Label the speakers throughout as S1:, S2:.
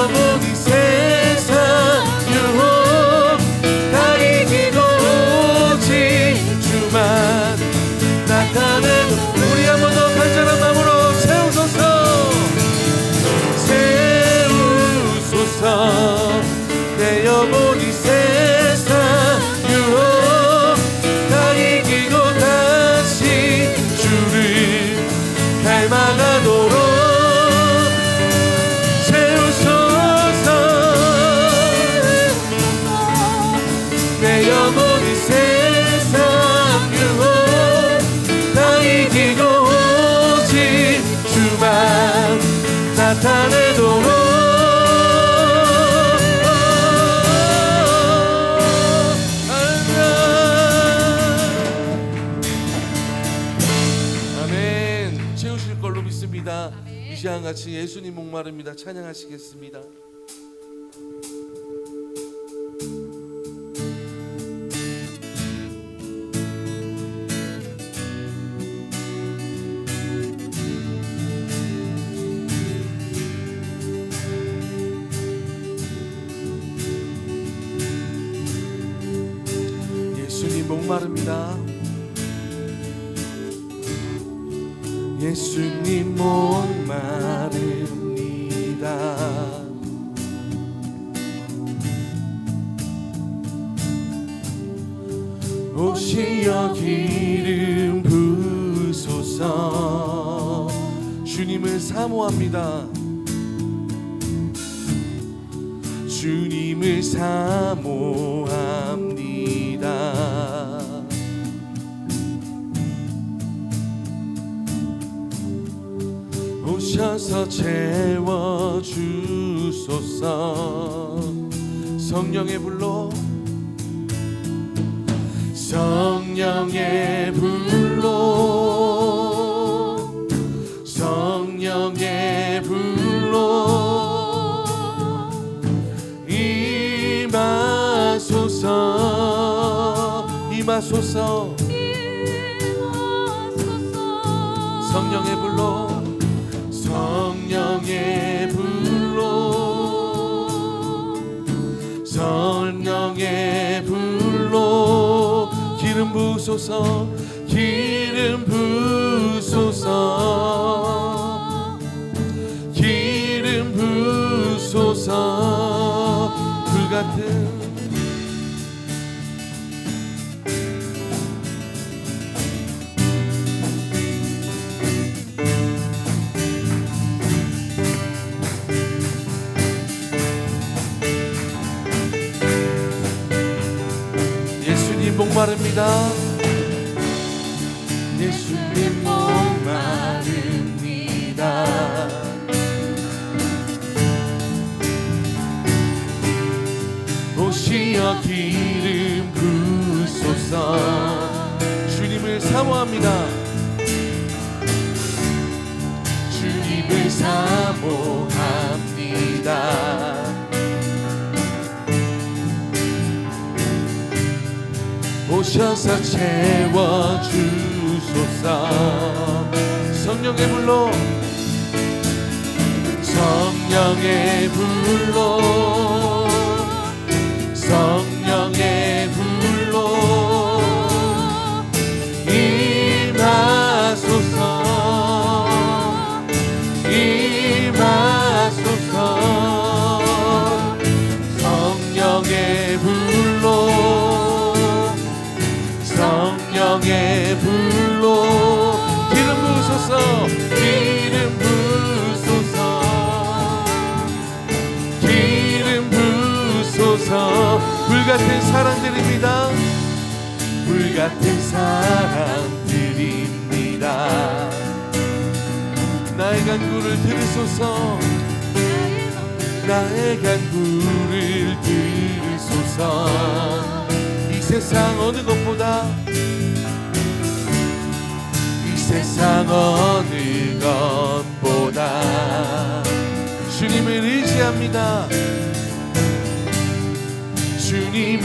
S1: 내어본 이 세상 유혹 다 이기고 오직 주만 나타내는 우리 한 번 더 간절한 마음으로 세우소서 내어본 이 세상 유혹 다 이기고 다시 주를 닮아가도록 세우소서 내어본 이 세상 유혹 다 이기고 오직 주만 나타내도록 이 시간 같이 예수님 목마릅니다. 찬양하시겠습니다. 예수님 목마릅니다. 예수님 목마릅니다. 오시어 기름 부으소서. 주님을 사모합니다. 주님을 사모합니다. 오셔서 채워주소서. 성령의 불로 성령의 불로 성령의 불로 임하소서 임하소서. 성령의 불로 성령의 불로 성령의 불로 기름 부으소서 기름 부으소서 기름 부으소서. 불같은 목마릅니다. 예수님 목마릅니다. 오시어 기름 부으소서. 주님을 사모합니다. 주님을 사모합니다. 오셔서 채워주소서. 성령의 불로 성령의 불로 성령의 불로 임하소서 임하소서. 성령의 불로 성령의 불로 기름 부으소서 기름 부으소서 기름 부으소서. 불같은 사랑드립니다. 불같은 사랑드립니다. 나의 간구를 들으소서 나의 간구를 들으소서. 이 세상 어느 것보다 이 세상 어느 것보다 주님을 의지합니다. 주님을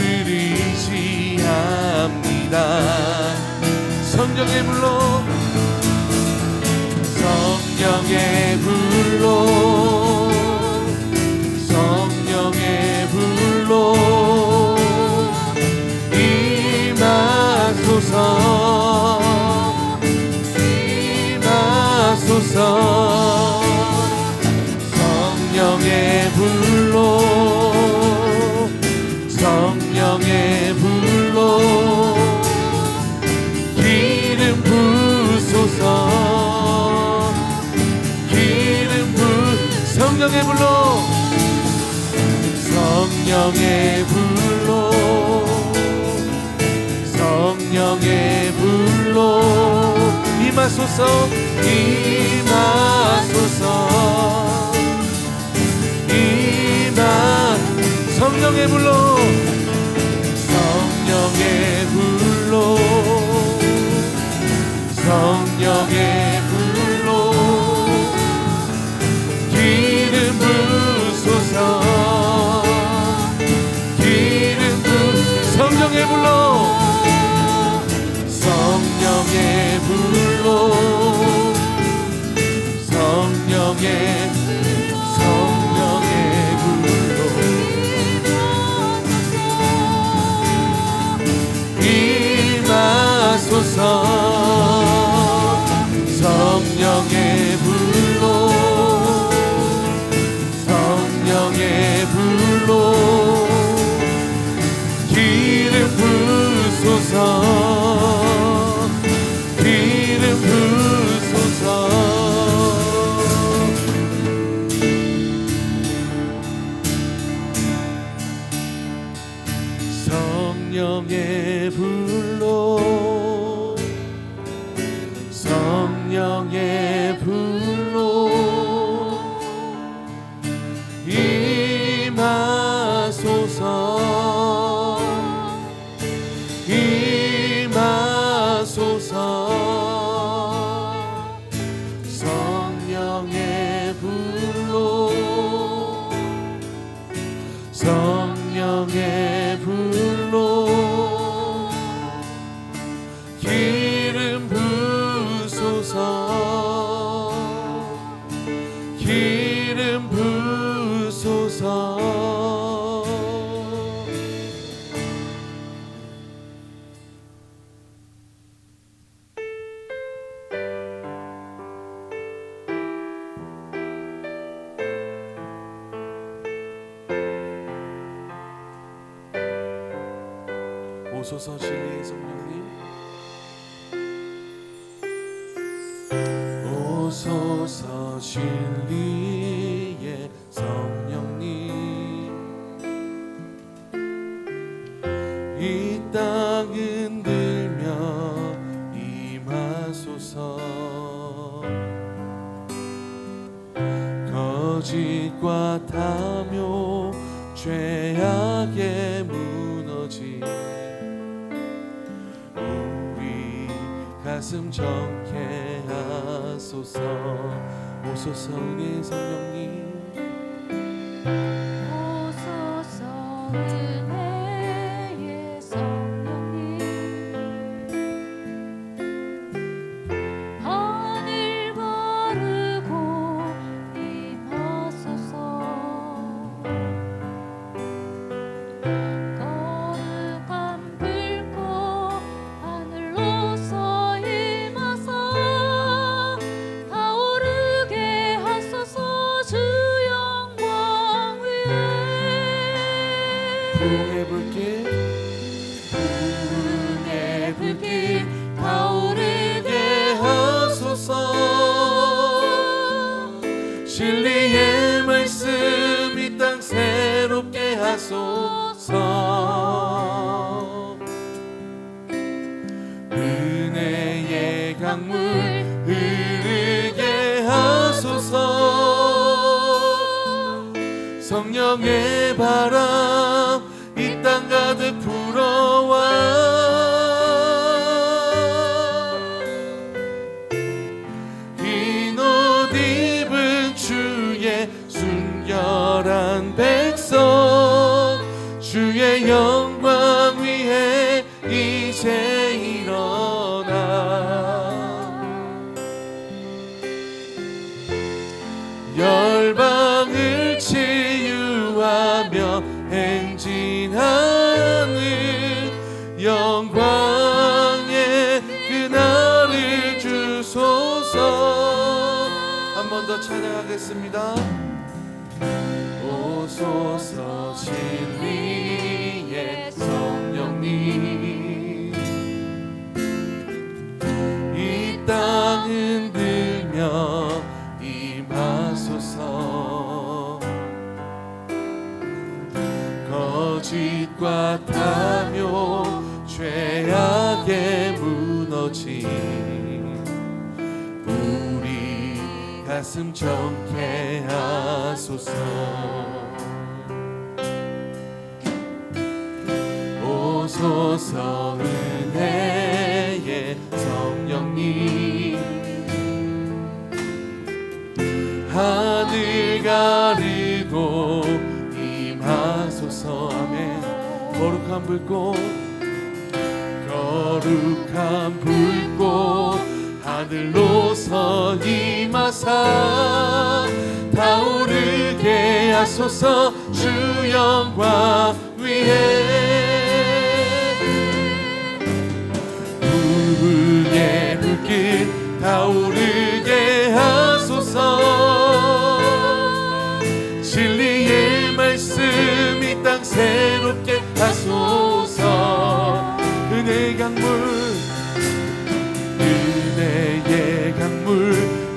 S1: 의지합니다. 성령의 불로 성령의 불로 불로 성령의 불로 기름 부소서 기름 성령의 불로 성령의 불로 성령의 불로 임하소서 임하소서 성령의 불로 성령의 불로 성령의 불로 기름 부소서 기름 성령의 불로 성령의 불로 성령의 성령의 불로 성령의 불로 기름 부소서 기름 부소서 성령의 불로 성령의 불로 임하소서 임하소서 성령의 불로 성령의 불로 기름 부소서 기름 부소서 오소서 진리의 성령님 오소서 진리의 성령님 이 땅 흔들며 임하소서 거짓과 탐욕 죄악에 무너진 가슴 정케 하소서 오소서 은혜의 성령님
S2: 오소서 은혜의 성령님 하늘 가르고 임하소서 거룩한 불꽃 하늘로서
S1: 부흥의 불길 부흥의 불길 타오르게 하소서 진리의 말씀 이 땅 새롭게 하소서 은혜의 강물 흐르게 하소서 성령의 바람 이 땅 가득 불어와 흰 옷 입은 주의 순결한 백성 주의 영광 위에 이제 일어나 열방을 치유하며 행진하는 영광의 그날을 주소서 한 번 더 찬양하겠습니다. 오소서 진리의 성령님 이 땅 흔들며 임하소서 거짓과 탐욕 죄악에 무너진 우리 가슴 정케 하소서 오소서 은혜의 성령님 하늘 가르고 임하소서 아멘 거룩한 불꽃 거룩한 불꽃 하늘로서 임하사 타오르게 하소서 주 영광 위에 부흥의 불길 타오르게 하소서 진리의 말씀 이 땅 새롭게 하소서 은혜의 강물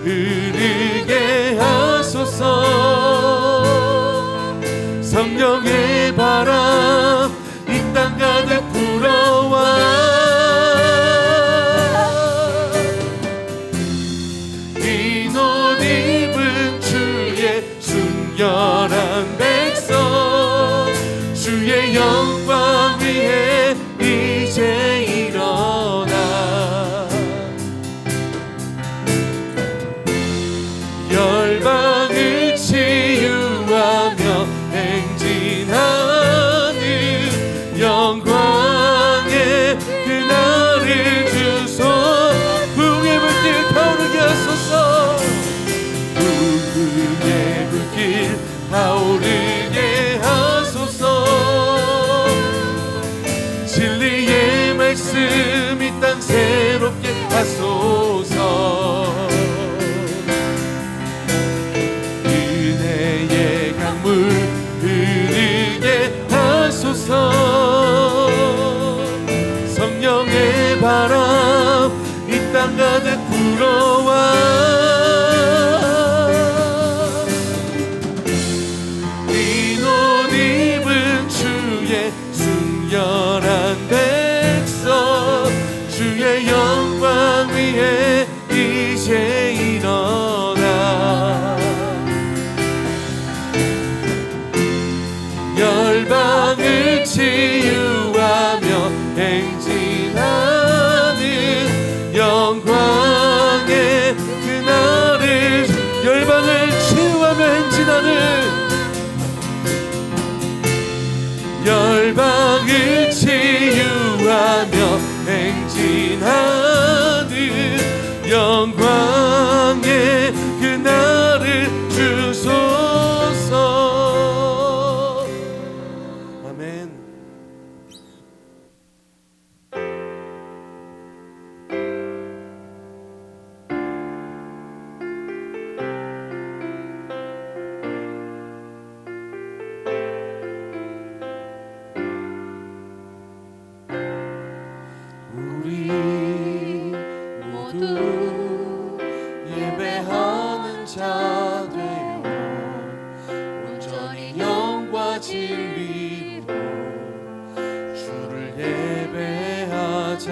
S1: 흐르게 하소서 성령의 바람 이 땅 가득 불어와 흰 옷 입은 주의 순결한 백성 주의 영광 위에 이제 일어나 열방을 치유하며 행진하는 영광의 그날을 주소 부흥의 불길 타오르게 하소서 부흥의 불길 타오르게 하소서 진리의 말씀 이 땅 새롭게 하소서 은혜의 강물 흐르게 하소서 성령의 바람 이 땅 가득 불어와 흰 옷 입은 주의 순결한 백성 주의 영광 위에 이제 일어나 열방을 치유하며 행진하는 영광의 그날을 열방을 치유하며 행진하는 열방을 치유하며 행진하는 영광의 그날을 주소서 아멘. 우리 모두 예배하는 자 되어 온전히 영과 진리로 주를 예배하자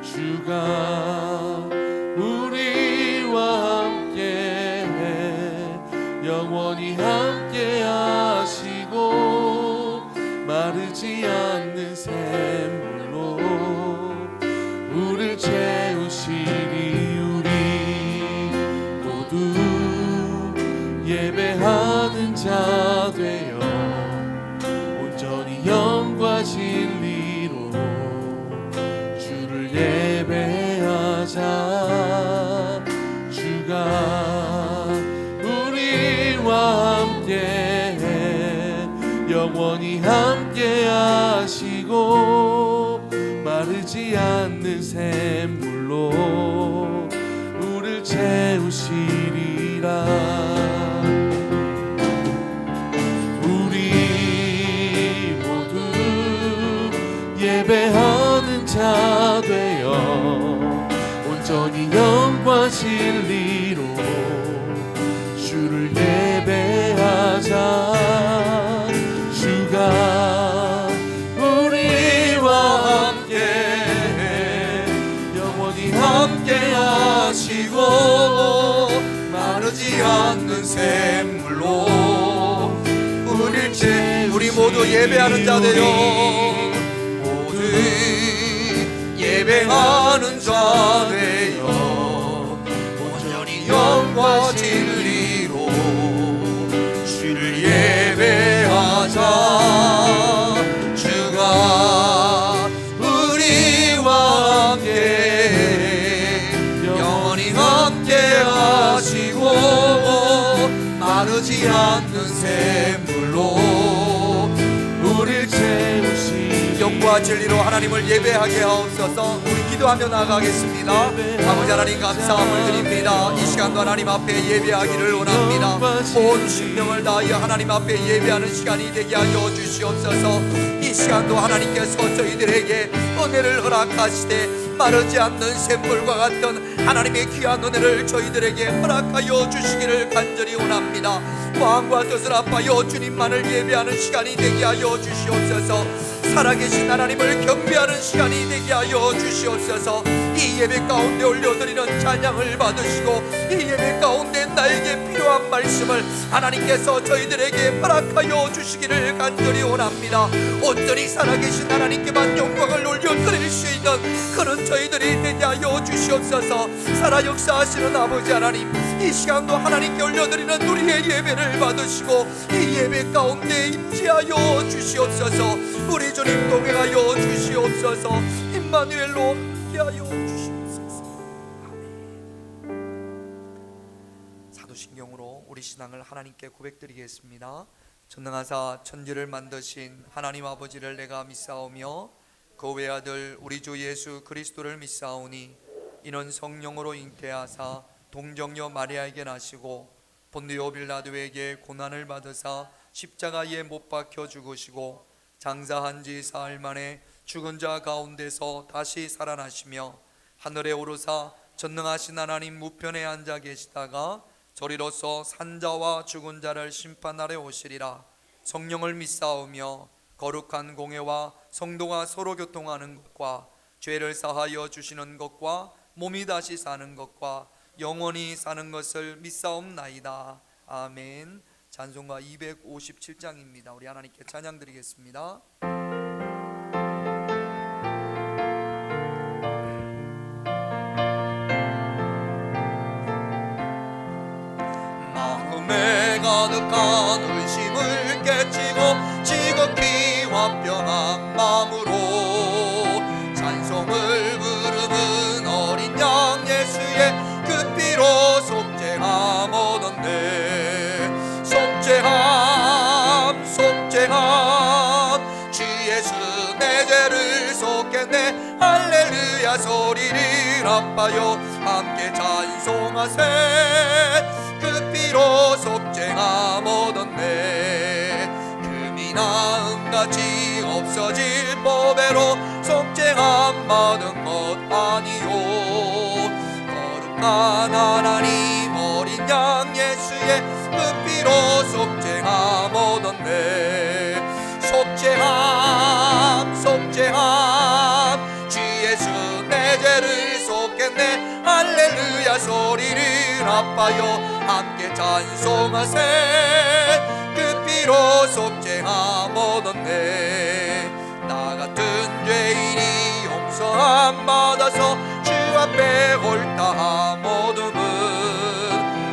S1: 주가 우리와 함께해 영원히 함께 하시고 마르지 않는 샘물로 우릴 채우시리 우리 모두 예배하는 자 되어 온전히 영과 진리로 주를 예배하자 주가 우리와 함께해 영원히 함께 하시고 마르지 않는 샘물로 우릴 채우시리라 진리로 주를 예배하자. 주가 우리와 함께 영원히 함께 하시고 마르지 않는 샘물로 우릴 채. 우리 모두 예배하는 자 되요. 모두 예배하는 자 되요. 온전히 영과 진리로 주를 예배하자. 주가 우리와 함께 영원히 함께 하시고 마르지 않는 샘물로 우릴 채우시. 영과 진리로 하나님을 예배하게 하옵소서. 우리 기도하며 나아가겠습니다. 아버지 하나님 감사함을 드립니다. 이 시간도 하나님 앞에 예배하기를 원합니다. 온 신명을 다하여 하나님 앞에 예배하는 시간이 되게 하여 주시옵소서. 이 시간도 하나님께서 저희들에게 은혜를 허락하시되 마르지 않는 샘물과 같던 하나님의 귀한 은혜를 저희들에게 허락하여 주시기를 간절히 원합니다. 마음과 뜻을 아파여 주님만을 예배하는 시간이 되게 하여 주시옵소서. 살아계신 하나님을 경배하는 시간이 되게 하여 주시옵소서. 이 예배 가운데 올려드리는 찬양을 받으시고 이 예배 가운데 나에게 필요한 말씀을 하나님께서 저희들에게 허락하여 주시기를 간절히 원합니다. 온전히 살아계신 하나님께만 영광을 올려드릴 수 있는 그런 저희들이 되게 하여 주시옵소서. 살아 역사하시는 아버지 하나님, 이 시간도 하나님께 올려드리는 우리의 예배를 받으시고 이 예배 가운데 임재하여 주시옵소서. 우리 주님 동행하여 주시옵소서. 임마누엘로 함께하여 주시옵소서. 아멘. 사도신경으로 우리 신앙을 하나님께 고백드리겠습니다. 전능하사 천지를 만드신 하나님 아버지를 내가 믿사오며 그 외아들 우리 주 예수 그리스도를 믿사오니 이는 성령으로 잉태하사 동정녀 마리아에게 나시고 본디오 빌라도에게 고난을 받으사 십자가에 못 박혀 죽으시고 장사한 지 사흘 만에 죽은 자 가운데서 다시 살아나시며 하늘에 오르사 전능하신 하나님 우편에 앉아 계시다가 저리로서 산자와 죽은 자를 심판하러 오시리라. 성령을 믿사오며 거룩한 공회와 성도가 서로 교통하는 것과 죄를 사하여 주시는 것과 몸이 다시 사는 것과 영원히 사는 것을 믿사옵나이다. 아멘. 찬송가 257장입니다. 우리 하나님께 찬양 드리겠습니다. 마음에 가득한 의심을 깨치고 지극히 화평한 마음으로 찬송을 부르는 어린 양 예수의 그 피로 속죄함 얻었네. 속죄함 속죄함 주 예수 내 죄를 속겠네. 할렐루야 소리를 아파요 함께 찬송하세. 그 피로 속죄함 얻었네. 금이나 은같이 없어질 법에로 속죄함 받은 것 아니요. 거룩한 하나님 어린 양 예수의 그 피로 속죄함 얻었네. 속죄함 속죄함 주 예수 내 죄를 속겠네. 할렐루야 소리를 아파요 함께 찬송하세. 그 피로 속죄함 얻었네. 나 같은 죄인이 용서함 받아서 주 앞에 옳다함 얻음은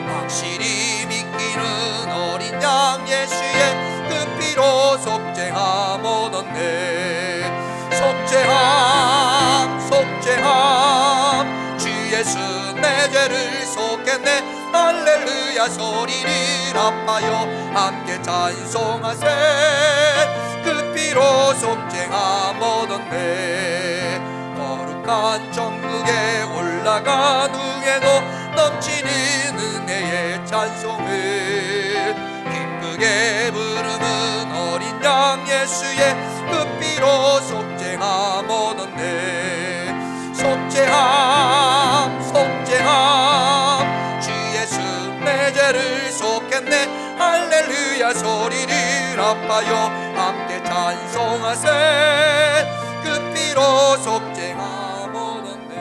S1: 확실히 믿기는 어린 양 예수의 그 피로 속죄함 얻었네. 속죄함 속죄함 주 예수 내 죄를 속겠네. 할렐루야 소리를 아파요 함께 찬송하세. 그 피로 속죄함 얻었네. 거룩한 천국에 올라간 후에도 넘치는 은혜의 찬송을 기쁘게 부르는 어린 양 예수의 그 피로 속죄함 얻었네. 속죄함 속죄함 머리를 아파요 함께 찬송하세 그 피로 속죄함얻었네.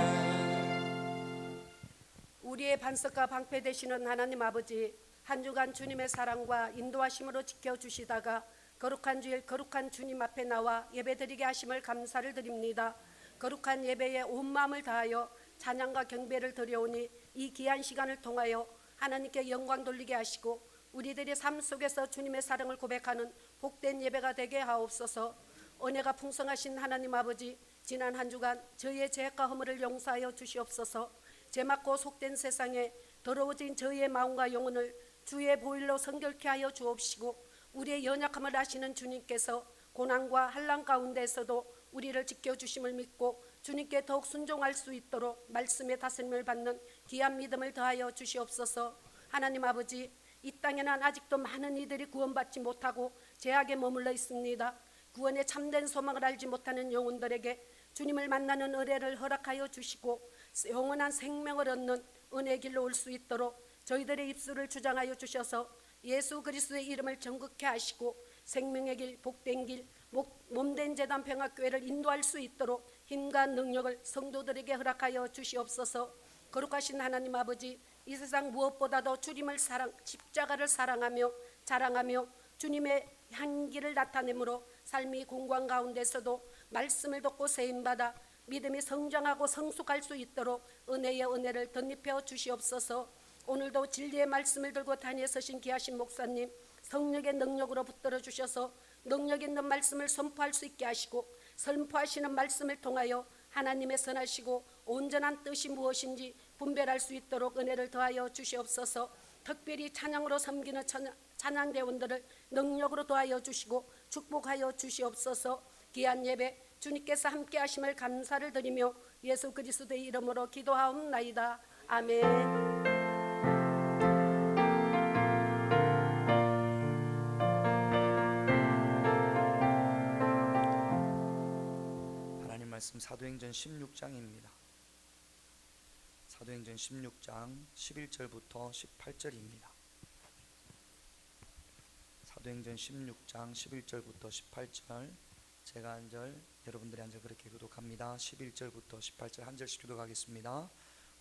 S3: 우리의 반석과 방패 되시는 하나님 아버지, 한 주간 주님의 사랑과 인도하심으로 지켜주시다가 거룩한 주일 거룩한 주님 앞에 나와 예배드리게 하심을 감사를 드립니다. 거룩한 예배에 온 마음을 다하여 찬양과 경배를 드려오니 이 귀한 시간을 통하여 하나님께 영광 돌리게 하시고 우리들의 삶 속에서 주님의 사랑을 고백하는 복된 예배가 되게 하옵소서. 은혜가 풍성하신 하나님 아버지, 지난 한 주간 저희의 죄악과 허물을 용서하여 주시옵소서. 죄 맞고 속된 세상에 더러워진 저희의 마음과 영혼을 주의 보혈로 성결케 하여 주옵시고 우리의 연약함을 아시는 주님께서 고난과 환난 가운데에서도 우리를 지켜주심을 믿고 주님께 더욱 순종할 수 있도록 말씀의 다스림을 받는 귀한 믿음을 더하여 주시옵소서. 하나님 아버지, 이 땅에는 아직도 많은 이들이 구원받지 못하고 죄악에 머물러 있습니다. 구원의 참된 소망을 알지 못하는 영혼들에게 주님을 만나는 은혜를 허락하여 주시고 영원한 생명을 얻는 은혜의 길로 올 수 있도록 저희들의 입술을 주장하여 주셔서 예수 그리스도의 이름을 정극케 하시고 생명의 길, 복된 길, 몸된 제단 평화교회를 인도할 수 있도록 힘과 능력을 성도들에게 허락하여 주시옵소서. 거룩하신 하나님 아버지, 이 세상 무엇보다도 주님을 십자가를 사랑하며 자랑하며 주님의 향기를 나타내므로 삶이 공고한 가운데서도 말씀을 듣고 세임받아 믿음이 성장하고 성숙할 수 있도록 은혜의 은혜를 덧입혀 주시옵소서. 오늘도 진리의 말씀을 들고 단위에 서신 귀하신 목사님, 성령의 능력으로 붙들어 주셔서 능력 있는 말씀을 선포할 수 있게 하시고 선포하시는 말씀을 통하여 하나님의 선하시고 온전한 뜻이 무엇인지 분별할 수 있도록 은혜를 더하여 주시옵소서. 특별히 찬양으로 섬기는 찬양대원들을 능력으로 도와여 주시고 축복하여 주시옵소서. 귀한 예배 주님께서 함께 하심을 감사를 드리며 예수 그리스도의 이름으로 기도하옵나이다. 아멘.
S1: 하나님 말씀 사도행전 16장입니다. 사도행전 16장 11절부터 18절입니다. 사도행전 16장 11절부터 18절, 제가 한 절, 여러분들이 한 절 그렇게 교독합니다. 11절부터 18절 한 절씩 교독하겠습니다.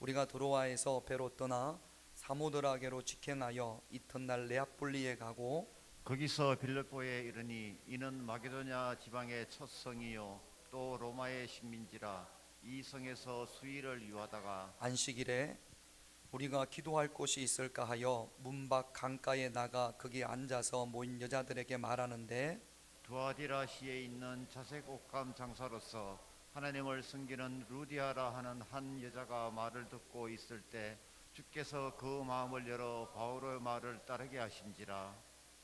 S1: 우리가 드로아에서 배로 떠나 사모드라게로 직행하여 이튿날 네아폴리에 가고
S4: 거기서 빌립보에 이르니 이는 마게도냐 지방의 첫 성이요 또 로마의 식민지라. 이 성에서 수일을 유하다가
S1: 안식일에 우리가 기도할 곳이 있을까 하여 문 밖 강가에 나가 거기 앉아서 모인 여자들에게 말하는데
S4: 두아디라시에 있는 자색 옷감 장사로서 하나님을 섬기는 루디아라 하는 한 여자가 말을 듣고 있을 때 주께서 그 마음을 열어 바울의 말을 따르게 하신지라.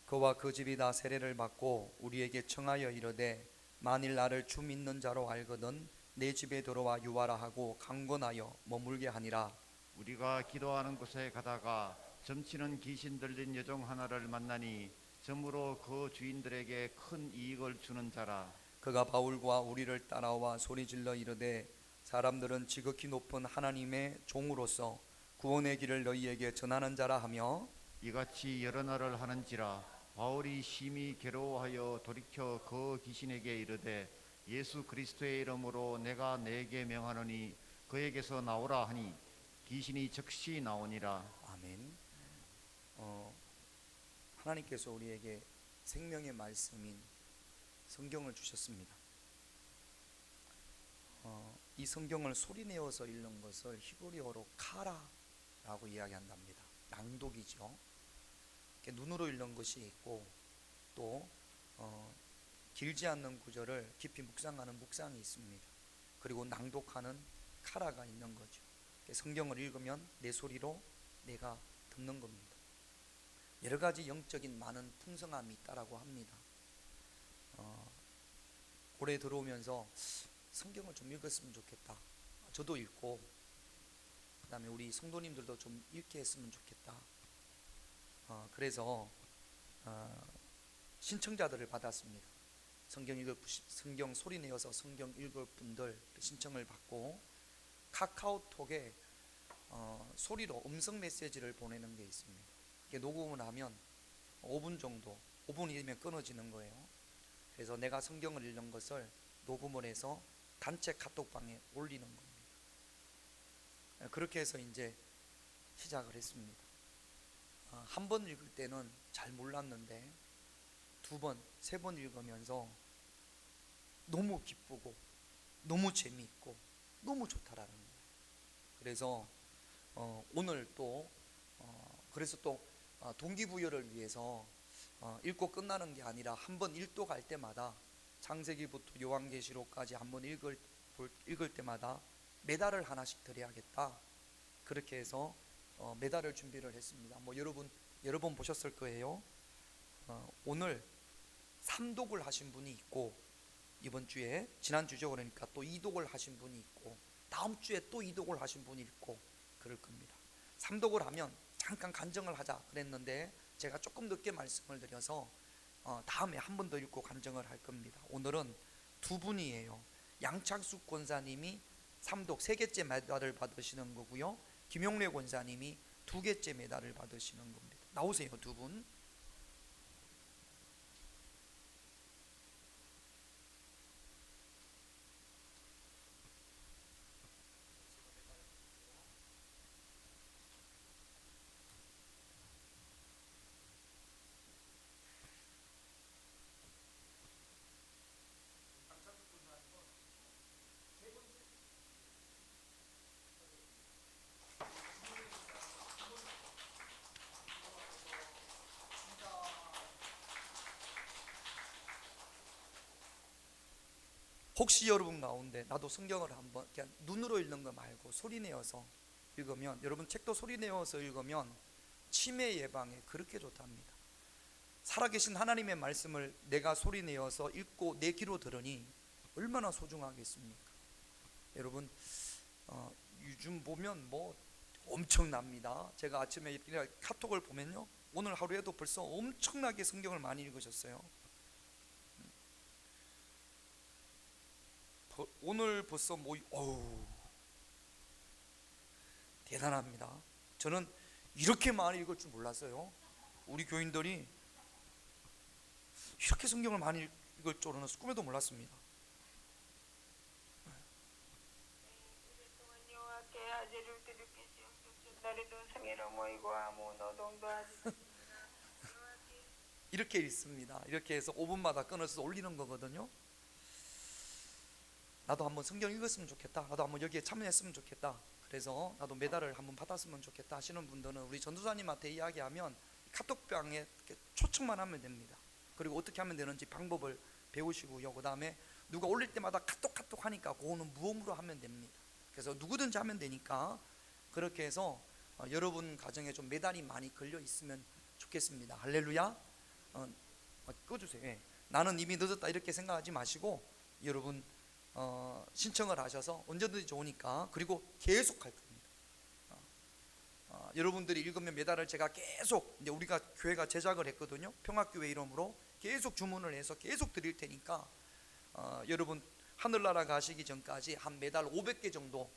S1: 그와 그 집이 다 세례를 받고 우리에게 청하여 이르되 만일 나를 주 믿는 자로 알거든 내 집에 들어와 유하라 하고 강권하여 머물게 하니라.
S4: 우리가 기도하는 곳에 가다가 점치는 귀신 들린 여종 하나를 만나니 점으로 그 주인들에게 큰 이익을 주는 자라.
S1: 그가 바울과 우리를 따라와 소리질러 이르되 사람들은 지극히 높은 하나님의 종으로서 구원의 길을 너희에게 전하는 자라 하며
S4: 이같이 여러 날을 하는지라. 바울이 심히 괴로워하여 돌이켜 그 귀신에게 이르되 예수 그리스도의 이름으로 내가 네게 명하노니 그에게서 나오라 하니 귀신이 즉시 나오니라.
S1: 아멘. 하나님께서 우리에게 생명의 말씀인 성경을 주셨습니다. 이 성경을 소리내어서 읽는 것을 히브리어로 카라라고 이야기한답니다. 낭독이죠. 눈으로 읽는 것이 있고 또 길지 않는 구절을 깊이 묵상하는 묵상이 있습니다. 그리고 낭독하는 카라가 있는 거죠. 성경을 읽으면 내 소리로 내가 듣는 겁니다. 여러 가지 영적인 많은 풍성함이 있다라고 합니다. 올해 들어오면서 성경을 좀 읽었으면 좋겠다. 저도 읽고 그 다음에 우리 성도님들도 좀 읽게 했으면 좋겠다. 그래서 신청자들을 받았습니다. 성경 소리 내어서 성경 읽을 분들 신청을 받고 카카오톡에 소리로 음성 메시지를 보내는 게 있습니다. 이게 녹음을 하면 5분 정도 5분이면 끊어지는 거예요. 그래서 내가 성경을 읽는 것을 녹음을 해서 단체 카톡방에 올리는 겁니다. 그렇게 해서 이제 시작을 했습니다. 한 번 읽을 때는 잘 몰랐는데 2번, 3번 읽으면서 너무 기쁘고 너무 재미있고 너무 좋다라는 거예요. 그래서 오늘 또 그래서 또 동기부여를 위해서 읽고 끝나는 게 아니라 한 번 일도 갈 때마다 창세기부터 요한계시록까지 한 번 읽을 때마다 메달을 하나씩 드려야겠다. 그렇게 해서 메달을 준비를 했습니다. 뭐 여러 번 보셨을 거예요. 오늘 3독을 하신 분이 있고, 이번 주에 지난주죠. 그러니까 또 2독을 하신 분이 있고, 다음 주에 또 2독을 하신 분이 있고 그럴 겁니다. 3독을 하면 잠깐 간증을 하자 그랬는데 제가 조금 늦게 말씀을 드려서 다음에 한 번 더 읽고 간증을 할 겁니다. 오늘은 2분이에요. 양창숙 권사님이 3독 3개째 메달을 받으시는 거고요, 김용래 권사님이 2개째 메달을 받으시는 겁니다. 나오세요, 2분. 혹시 여러분 가운데 나도 성경을 한번 그냥 눈으로 읽는 거 말고 소리 내어서 읽으면, 여러분 책도 소리 내어서 읽으면 치매 예방에 그렇게 좋답니다. 살아계신 하나님의 말씀을 내가 소리 내어서 읽고 내 귀로 들으니 얼마나 소중하겠습니까? 여러분 요즘 보면 뭐 엄청납니다. 제가 아침에 카톡을 보면요, 오늘 하루에도 벌써 엄청나게 성경을 많이 읽으셨어요. 오늘 벌써 뭐 대단합니다. 저는 이렇게 많이 읽을 줄 몰랐어요. 우리 교인들이 이렇게 성경을 많이 읽을 줄은 꿈에도 몰랐습니다. 이렇게 읽습니다. 이렇게 해서 5분마다 끊어서 올리는 거거든요. 나도 한번 성경 읽었으면 좋겠다, 나도 한번 여기에 참여했으면 좋겠다, 그래서 나도 메달을 한번 받았으면 좋겠다 하시는 분들은 우리 전도사님한테 이야기하면 카톡방에 초청만 하면 됩니다. 그리고 어떻게 하면 되는지 방법을 배우시고요, 그 다음에 누가 올릴 때마다 카톡 하니까 그거는 무음으로 하면 됩니다. 그래서 누구든지 하면 되니까 그렇게 해서 여러분 가정에 좀 메달이 많이 걸려 있으면 좋겠습니다. 할렐루야. 꺼주세요. 예. 나는 이미 늦었다 이렇게 생각하지 마시고 여러분 신청을 하셔서 언제든지 좋으니까, 그리고 계속 할 겁니다. 여러분들이 읽으면 메달을 제가 계속, 이제 우리가 교회가 제작을 했거든요. 평화교회 이름으로 계속 주문을 해서 계속 드릴 테니까 여러분 하늘나라 가시기 전까지 한 메달 500개 정도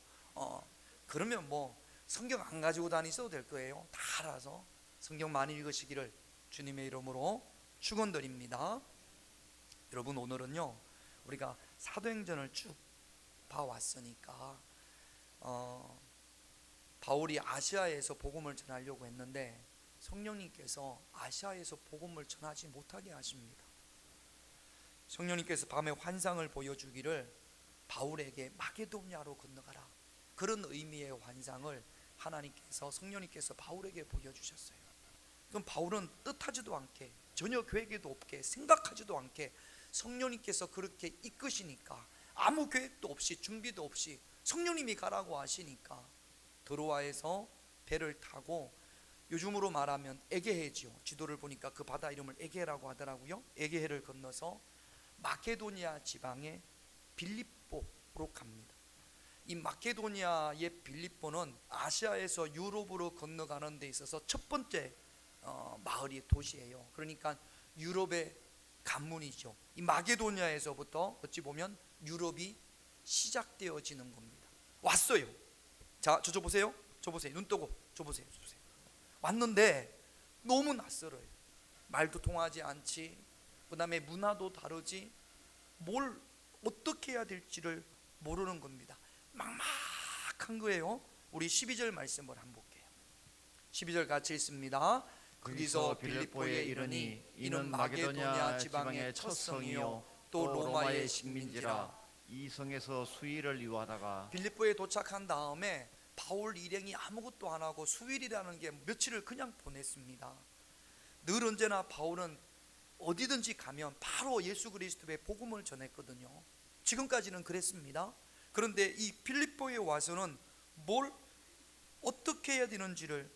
S1: 그러면 뭐 성경 안 가지고 다니셔도 될 거예요. 다 알아서 성경 많이 읽으시기를 주님의 이름으로 축원드립니다. 여러분 오늘은요 우리가 사도행전을 쭉 봐왔으니까 바울이 아시아에서 복음을 전하려고 했는데 성령님께서 아시아에서 복음을 전하지 못하게 하십니다. 성령님께서 밤에 환상을 보여주기를 바울에게 마게도냐로 건너가라, 그런 의미의 환상을 하나님께서 성령님께서 바울에게 보여주셨어요. 그럼 바울은 뜻하지도 않게 전혀 계획에도 없게 생각하지도 않게 성령님께서 그렇게 이끄시니까 아무 계획도 없이 준비도 없이 성령님이 가라고 하시니까 드로아에서 배를 타고, 요즘으로 말하면 에게해지요. 지도를 보니까 그 바다 이름을 에게라고 하더라고요. 에게해를 건너서 마케도니아 지방의 빌립보로 갑니다. 이 마케도니아의 빌립보는 아시아에서 유럽으로 건너가는 데 있어서 첫 번째 마을이 도시예요. 그러니까 유럽의 관문이죠. 이 마게도니아에서부터 어찌 보면 유럽이 시작되어지는 겁니다. 왔어요. 자, 저 보세요. 저 보세요. 눈 뜨고 저 보세요. 왔는데 너무 낯설어요. 말도 통하지 않지, 그 다음에 문화도 다르지, 뭘 어떻게 해야 될지를 모르는 겁니다. 막막한 거예요. 우리 12절 말씀을 한번 볼게요. 12절 같이 읽습니다. 거기서 빌립보에 이르니 이는 마게도냐 지방의 첫 성이요 또 로마의 식민지라.
S4: 이 성에서 수의를 이루하다가
S1: 빌립보에 도착한 다음에 바울 일행이 아무것도 안 하고 수일이라는 게 며칠을 그냥 보냈습니다. 늘 언제나 바울은 어디든지 가면 바로 예수 그리스도의 복음을 전했거든요. 지금까지는 그랬습니다. 그런데 이 빌립보에 와서는 뭘 어떻게 해야 되는지를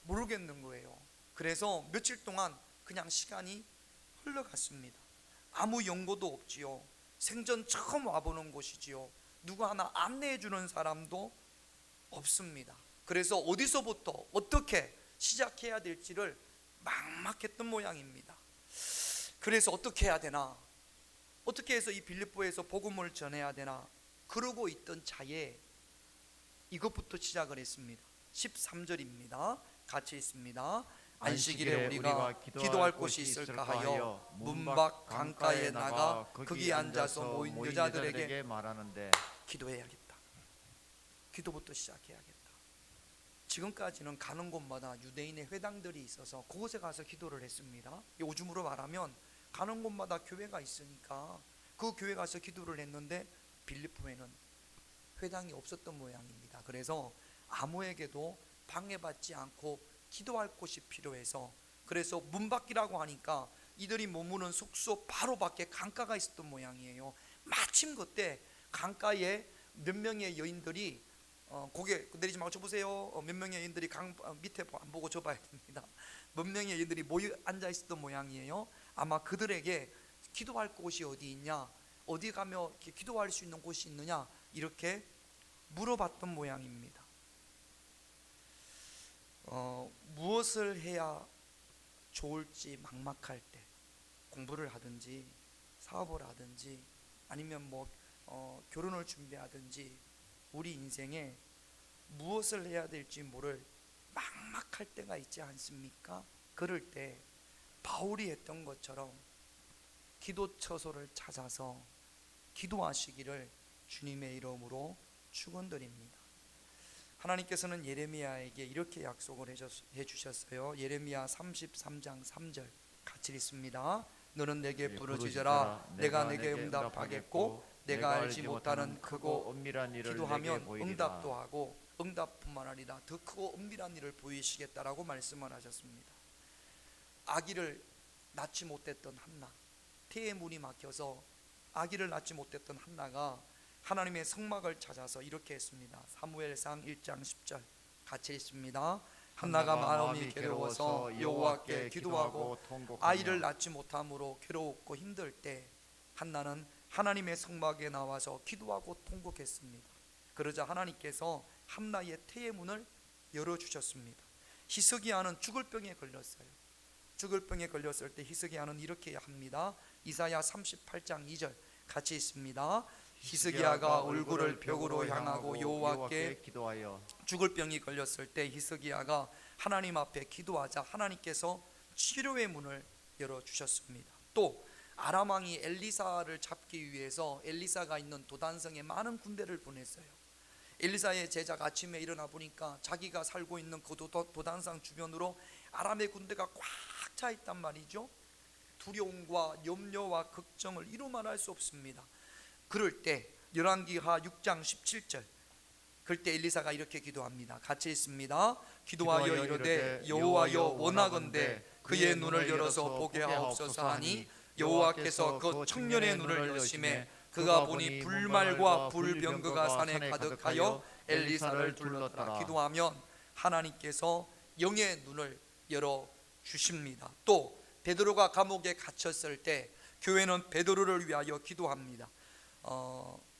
S1: 모르겠는 거예요. 그래서 며칠 동안 그냥 시간이 흘러갔습니다. 아무 연고도 없지요. 생전 처음 와보는 곳이지요. 누구 하나 안내해 주는 사람도 없습니다. 그래서 어디서부터 어떻게 시작해야 될지를 막막했던 모양입니다. 그래서 어떻게 해야 되나, 어떻게 해서 이 빌립보에서 복음을 전해야 되나 그러고 있던 차에 이것부터 시작을 했습니다. 13절입니다. 같이 있습니다. 안식일에 우리가 기도할 곳이 있을까 하여 문밖 강가에 나가 거기 앉아서 모인 여자들에게
S4: 말하는데
S1: 기도해야겠다. 기도부터 시작해야겠다. 지금까지는 가는 곳마다 유대인의 회당들이 있어서 그곳에 가서 기도를 했습니다. 요즘으로 말하면 가는 곳마다 교회가 있으니까 그 교회 가서 기도를 했는데 빌립보에는 회당이 없었던 모양입니다. 그래서 아무에게도 방해받지 않고 기도할 곳이 필요해서, 그래서 문밖이라고 하니까 이들이 머무는 숙소 바로 밖에 강가가 있었던 모양이에요. 마침 그때 강가에 몇 명의 여인들이 고개 내리지 말고 쳐보세요. 몇 명의 여인들이 강 밑에 안 보고 저 봐야 됩니다. 몇 명의 여인들이 모여 앉아 있었던 모양이에요. 아마 그들에게 기도할 곳이 어디 있냐, 어디 가며 기도할 수 있는 곳이 있느냐 이렇게 물어봤던 모양입니다. 무엇을 해야 좋을지 막막할 때 공부를 하든지 사업을 하든지 아니면 결혼을 준비하든지 우리 인생에 무엇을 해야 될지 모를 막막할 때가 있지 않습니까? 그럴 때 바울이 했던 것처럼 기도 처소를 찾아서 기도하시기를 주님의 이름으로 축원드립니다. 하나님께서는 예레미야에게 이렇게 약속을 해주셨어요. 예레미야 33장 3절 같이 읽습니다. 너는 내게 부르짖으라 내가 내게 응답하겠고 내가 알지 못하는 크고
S4: 은밀한 일을
S1: 기도하면
S4: 내게 보이리라.
S1: 응답도 하고 응답뿐만 아니라 더 크고 은밀한 일을 보이시겠다라고 말씀을 하셨습니다. 아기를 낳지 못했던 한나, 태의 문이 막혀서 아기를 낳지 못했던 한나가 하나님의 성막을 찾아서 이렇게 했습니다. 사무엘상 1장 10절 같이 읽습니다. 한나가 마음이 괴로워서 여호와께 기도하고 아이를 낳지 못함으로 괴로웠고 힘들 때 한나는 하나님의 성막에 나와서 기도하고 통곡했습니다. 그러자 하나님께서 한나의 태의 문을 열어주셨습니다. 히스기야는 죽을 병에 걸렸어요. 죽을 병에 걸렸을 때 히스기야는 이렇게 합니다. 이사야 38장 2절 같이 있습니다. 히스기야가 얼굴을 벽으로 향하고 여호와께
S4: 기도하여
S1: 죽을 병이 걸렸을 때 히스기야가 하나님 앞에 기도하자 하나님께서 치료의 문을 열어주셨습니다. 또 아람 왕이 엘리사를 잡기 위해서 엘리사가 있는 도단성에 많은 군대를 보냈어요. 엘리사의 제자가 아침에 일어나 보니까 자기가 살고 있는 그 도단성 주변으로 아람의 군대가 꽉 차 있단 말이죠. 두려움과 염려와 걱정을 이루 말할 수 없습니다. 그럴 때 열왕기하 6장 17절 그럴 때 엘리사가 이렇게 기도합니다. 같이 있습니다. 기도하여 이르되 여호와여 원하건대 그의 눈을 열어서 보게 하옵소서 하니 여호와께서 그 청년의 눈을 여심해 그가 보니 불말과 불병거가 산에 가득하여 엘리사를 둘렀더라. 기도하면 하나님께서 영의 눈을 열어 주십니다. 또 베드로가 감옥에 갇혔을 때 교회는 베드로를 위하여 기도합니다.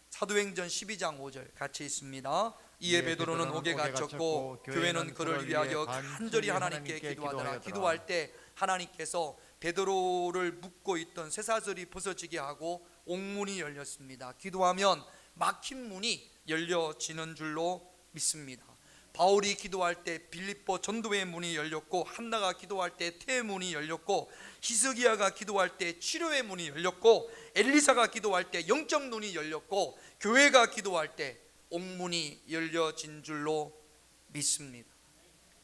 S1: 사도행전 12장 5절 같이 있습니다. 이에 베드로는 옥에 갇혔고 교회는 그를 위하여 간절히 하나님께 기도하더라. 기도할 때 하나님께서 베드로를 묶고 있던 쇠사슬이 벗어지게 하고 옥문이 열렸습니다. 기도하면 막힌 문이 열려지는 줄로 믿습니다. 바울이 기도할 때 빌립보 전도의 문이 열렸고, 한나가 기도할 때 태의 문이 열렸고, 히스기야가 기도할 때 치료의 문이 열렸고, 엘리사가 기도할 때 영적 눈이 열렸고, 교회가 기도할 때 옥문이 열려진 줄로 믿습니다.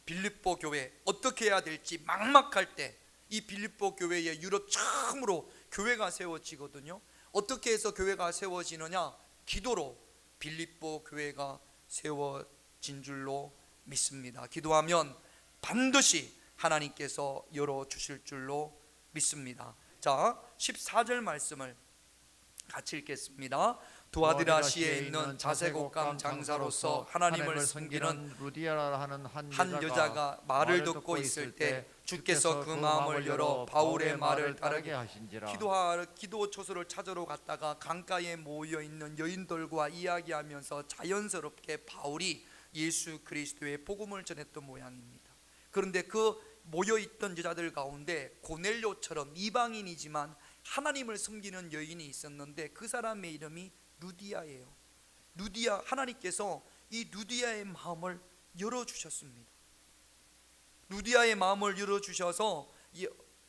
S1: 빌립보 교회 어떻게 해야 될지 막막할 때 이 빌립보 교회에 유럽 처음으로 교회가 세워지거든요. 어떻게 해서 교회가 세워지느냐? 기도로 빌립보 교회가 세워진 줄로 믿습니다. 기도하면 반드시 하나님께서 열어주실 줄로 믿습니다. 자, 14절 말씀을 같이 읽겠습니다. 두아디라시에 있는 자색 옷감 장사로서 하나님을 섬기는
S4: 루디아라 하는
S1: 한 여자가 말을 듣고 있을 때 주께서 그 마음을 열어 바울의 말을 따르게
S4: 하신지라.
S1: 기도 처소를 찾으러 갔다가 강가에 모여 있는 여인들과 이야기하면서 자연스럽게 바울이 예수 그리스도의 복음을 전했던 모양입니다. 그런데 그 모여 있던 여자들 가운데 고넬료처럼 이방인이지만 하나님을 섬기는 여인이 있었는데 그 사람의 이름이 루디아예요. 루디아, 하나님께서 이 루디아의 마음을 열어주셨습니다. 루디아의 마음을 열어주셔서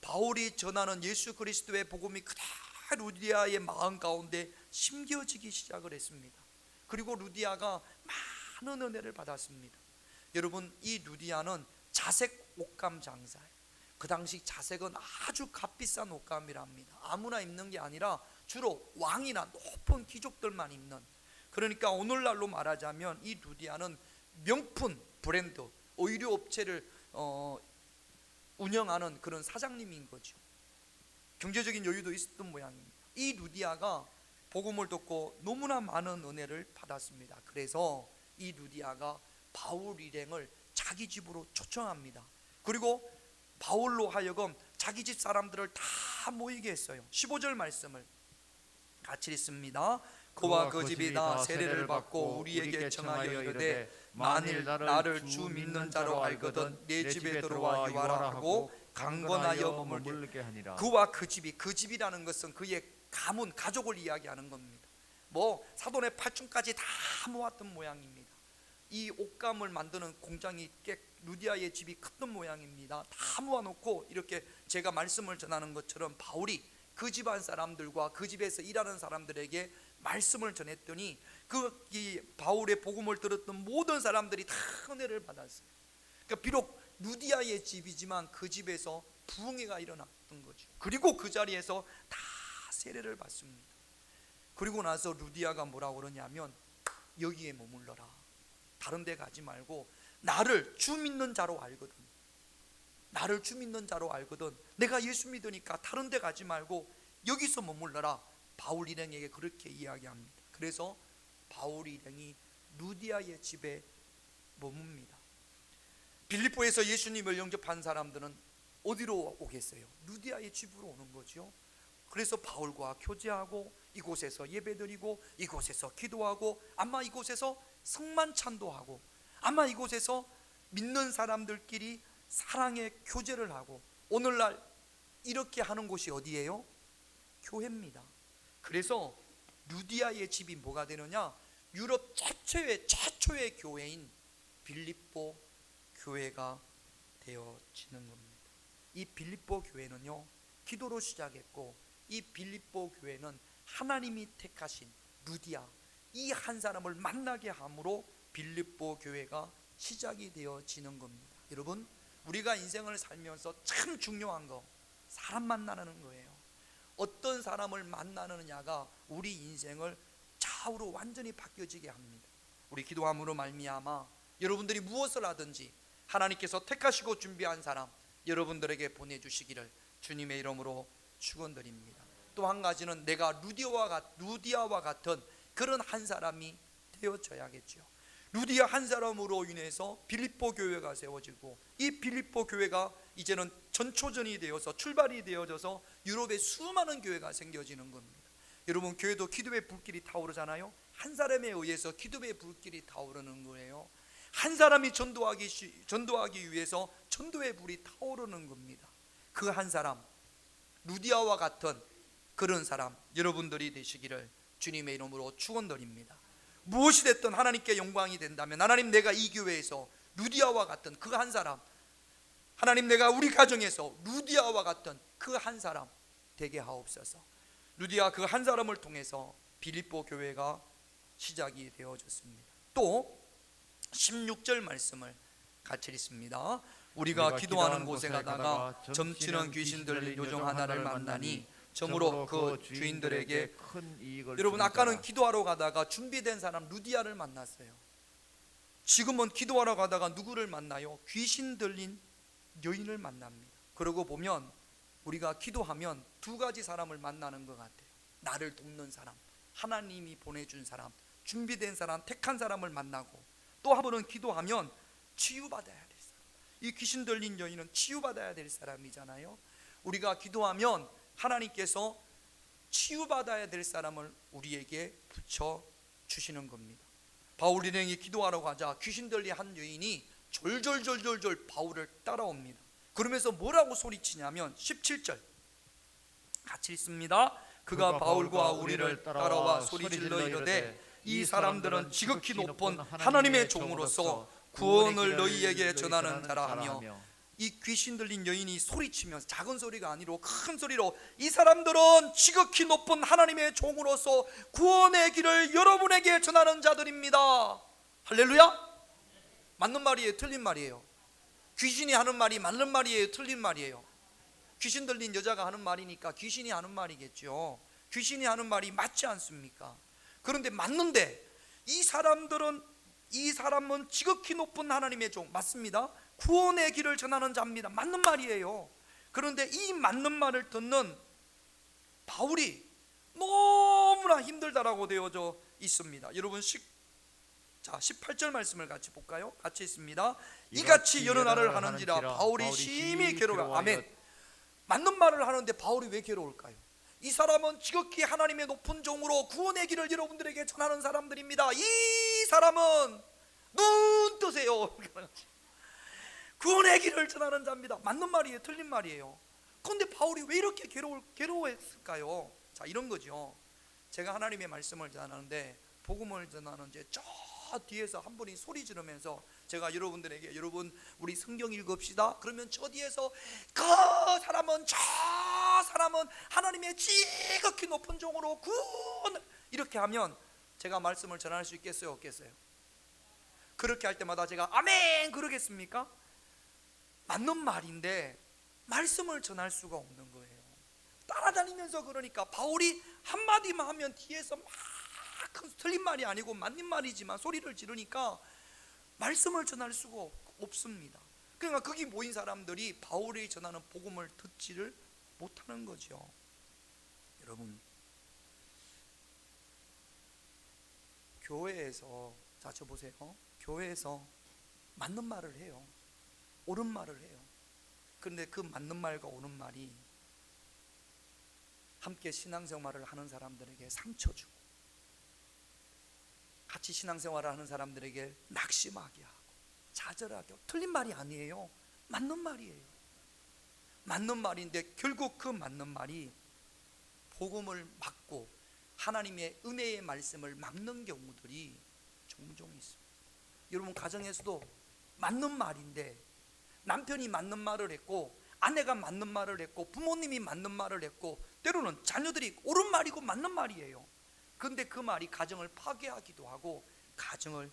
S1: 바울이 전하는 예수 그리스도의 복음이 그대로 루디아의 마음 가운데 심겨지기 시작을 했습니다. 그리고 루디아가 많은 은혜를 받았습니다. 여러분, 이 루디아는 자색 옷감 장사예요. 그 당시 자색은 아주 값비싼 옷감이랍니다. 아무나 입는 게 아니라 주로 왕이나 높은 귀족들만 입는. 그러니까 오늘날로 말하자면 이 루디아는 명품 브랜드 의류 업체를 운영하는 그런 사장님인 거죠. 경제적인 여유도 있었던 모양입니다. 이 루디아가 복음을 듣고 너무나 많은 은혜를 받았습니다. 그래서 이 루디아가 바울 일행을 자기 집으로 초청합니다. 그리고 바울로 하여금 자기 집 사람들을 다 모이게 했어요. 15절 말씀을 같이 읽습니다. 그와 그 집이 다 세례를 받고 우리에게 청하여 이르되 만일 나를 주 믿는 자로 알거든 내 집에 들어와 유하라 하고 강건하여 머물게 하니라. 그와 그 집이, 그 집이라는 것은 그의 가문, 가족을 이야기하는 겁니다. 뭐 사돈의 팔촌까지 다 모았던 모양입니다. 이 옷감을 만드는 공장이 꽤 루디아의 집이 컸던 모양입니다. 다 모아놓고 이렇게 제가 말씀을 전하는 것처럼 바울이 그 집안 사람들과 그 집에서 일하는 사람들에게 말씀을 전했더니 이 바울의 복음을 들었던 모든 사람들이 다 은혜를 받았어요. 그러니까 비록 루디아의 집이지만 그 집에서 부흥회가 일어났던 거죠. 그리고 그 자리에서 다 세례를 받습니다. 그리고 나서 루디아가 뭐라고 그러냐면 여기에 머물러라. 다른 데 가지 말고 나를 주 믿는 자로 알거든. 나를 주 믿는 자로 알거든. 내가 예수 믿으니까 다른 데 가지 말고 여기서 머물러라. 바울 일행에게 그렇게 이야기합니다. 그래서 바울 일행이 루디아의 집에 머뭅니다. 빌립보에서 예수님을 영접한 사람들은 어디로 오겠어요? 루디아의 집으로 오는 거죠. 그래서 바울과 교제하고 이곳에서 예배드리고 이곳에서 기도하고 아마 이곳에서 성만 찬도하고 아마 이곳에서 믿는 사람들끼리 사랑의 교제를 하고 오늘날 이렇게 하는 곳이 어디예요? 교회입니다. 그래서 루디아의 집이 뭐가 되느냐? 유럽 최초의 교회인 빌립보 교회가 되어지는 겁니다. 이 빌립보 교회는요, 기도로 시작했고 이 빌립보 교회는 하나님이 택하신 루디아 이 한 사람을 만나게 함으로 빌립보 교회가 시작이 되어지는 겁니다. 여러분, 우리가 인생을 살면서 참 중요한 거 사람 만나는 거예요. 어떤 사람을 만나느냐가 우리 인생을 좌우로 완전히 바뀌어지게 합니다. 우리 기도함으로 말미암아 여러분들이 무엇을 하든지 하나님께서 택하시고 준비한 사람 여러분들에게 보내주시기를 주님의 이름으로 축원드립니다. 또 한 가지는 내가 루디아와 같은 그런 한 사람이 되어져야겠죠. 루디아 한 사람으로 인해서 빌립보 교회가 세워지고 이 빌립보 교회가 이제는 전초전이 되어서 출발이 되어져서 유럽에 수많은 교회가 생겨지는 겁니다. 여러분, 교회도 기도의 불길이 타오르잖아요. 한 사람에 의해서 기도의 불길이 타오르는 거예요. 한 사람이 전도하기 위해서 전도의 불이 타오르는 겁니다. 그 한 사람, 루디아와 같은 그런 사람 여러분들이 되시기를 주님의 이름으로 축원드립니다. 무엇이 됐든 하나님께 영광이 된다면 하나님, 내가 이 교회에서 루디아와 같은 그 한 사람, 하나님, 내가 우리 가정에서 루디아와 같은 그 한 사람 되게 하옵소서. 루디아 그 한 사람을 통해서 빌립보 교회가 시작이 되어졌습니다. 또 16절 말씀을 같이 읽습니다. 우리가 기도하는 곳에 가다가 점치는 귀신 들린 요정 하나를 만나니 점으로 그 주인들에게
S4: 큰 이익을
S1: 여러분,
S4: 주는
S1: 아까는
S4: 자라.
S1: 기도하러 가다가 준비된 사람 루디아를 만났어요. 지금은 기도하러 가다가 누구를 만나요? 귀신 들린 여인을 만납니다. 그러고 보면 우리가 기도하면 두 가지 사람을 만나는 것 같아요. 나를 돕는 사람, 하나님이 보내준 사람, 준비된 사람, 택한 사람을 만나고, 또 한 번은 기도하면 치유받아야 될 사람. 이 귀신 들린 여인은 치유받아야 될 사람이잖아요. 우리가 기도하면 하나님께서 치유받아야 될 사람을 우리에게 붙여주시는 겁니다. 바울 일행이 기도하러 가자 귀신 들린 한 여인이 졸졸졸졸졸 바울을 따라옵니다. 그러면서 뭐라고 소리치냐면 17절 같이 읽습니다. 그가 바울과 우리를 따라와 소리질러 이르되 이 사람들은 지극히 높은 하나님의 종으로서 구원을 너희에게 전하는 자라 하며, 이 귀신 들린 여인이 소리치면서, 작은 소리가 아니고 큰 소리로, 이 사람들은 지극히 높은 하나님의 종으로서 구원의 길을 여러분에게 전하는 자들입니다. 할렐루야. 맞는 말이에요, 틀린 말이에요? 귀신이 하는 말이 맞는 말이에요, 틀린 말이에요? 귀신 들린 여자가 하는 말이니까 귀신이 하는 말이겠죠. 귀신이 하는 말이 맞지 않습니까? 그런데 맞는데, 이 사람은 지극히 높은 하나님의 종, 맞습니다. 구원의 길을 전하는 자입니다. 맞는 말이에요. 그런데 이 맞는 말을 듣는 바울이 너무나 힘들다라고 되어져 있습니다. 여러분 18절 말씀을 같이 볼까요? 같이 있습니다. 이같이 여러 날을 하는지라 바울이 심히 괴로워. 아멘. 맞는 말을 하는데 바울이 왜 괴로울까요? 이 사람은 지극히 하나님의 높은 종으로 구원의 길을 여러분들에게 전하는 사람들입니다. 이 사람은 눈 뜨세요. 구원의 길을 전하는 자입니다. 맞는 말이에요, 틀린 말이에요? 그런데 바울이 왜 이렇게 괴로워했을까요? 자, 이런 거죠. 제가 하나님의 말씀을 전하는데, 복음을 전하는데 저 뒤에서 한 분이 소리 지르면서 제가 여러분들에게, 여러분 우리 성경 읽읍시다 그러면 저 뒤에서 그 사람은, 저 사람은 하나님의 지극히 높은 종으로 구원, 이렇게 하면 제가 말씀을 전할 수 있겠어요, 없겠어요? 그렇게 할 때마다 제가 아멘 그러겠습니까? 맞는 말인데 말씀을 전할 수가 없는 거예요. 따라다니면서, 그러니까 바울이 한마디만 하면 뒤에서 막 틀린 말이 아니고 맞는 말이지만 소리를 지르니까 말씀을 전할 수가 없습니다. 그러니까 거기 모인 사람들이 바울이 전하는 복음을 듣지를 못하는 거죠. 여러분, 교회에서, 자, 저 보세요. 교회에서 맞는 말을 해요. 옳은 말을 해요. 그런데 그 맞는 말과 옳은 말이 함께 신앙생활을 하는 사람들에게 상처 주고, 같이 신앙생활을 하는 사람들에게 낙심하게 하고 좌절하게 하고, 틀린 말이 아니에요. 맞는 말이에요. 맞는 말인데 결국 그 맞는 말이 복음을 막고 하나님의 은혜의 말씀을 막는 경우들이 종종 있습니다. 여러분, 가정에서도 맞는 말인데 남편이 맞는 말을 했고, 아내가 맞는 말을 했고, 부모님이 맞는 말을 했고, 때로는 자녀들이 옳은 말이고 맞는 말이에요. 그런데 그 말이 가정을 파괴하기도 하고 가정을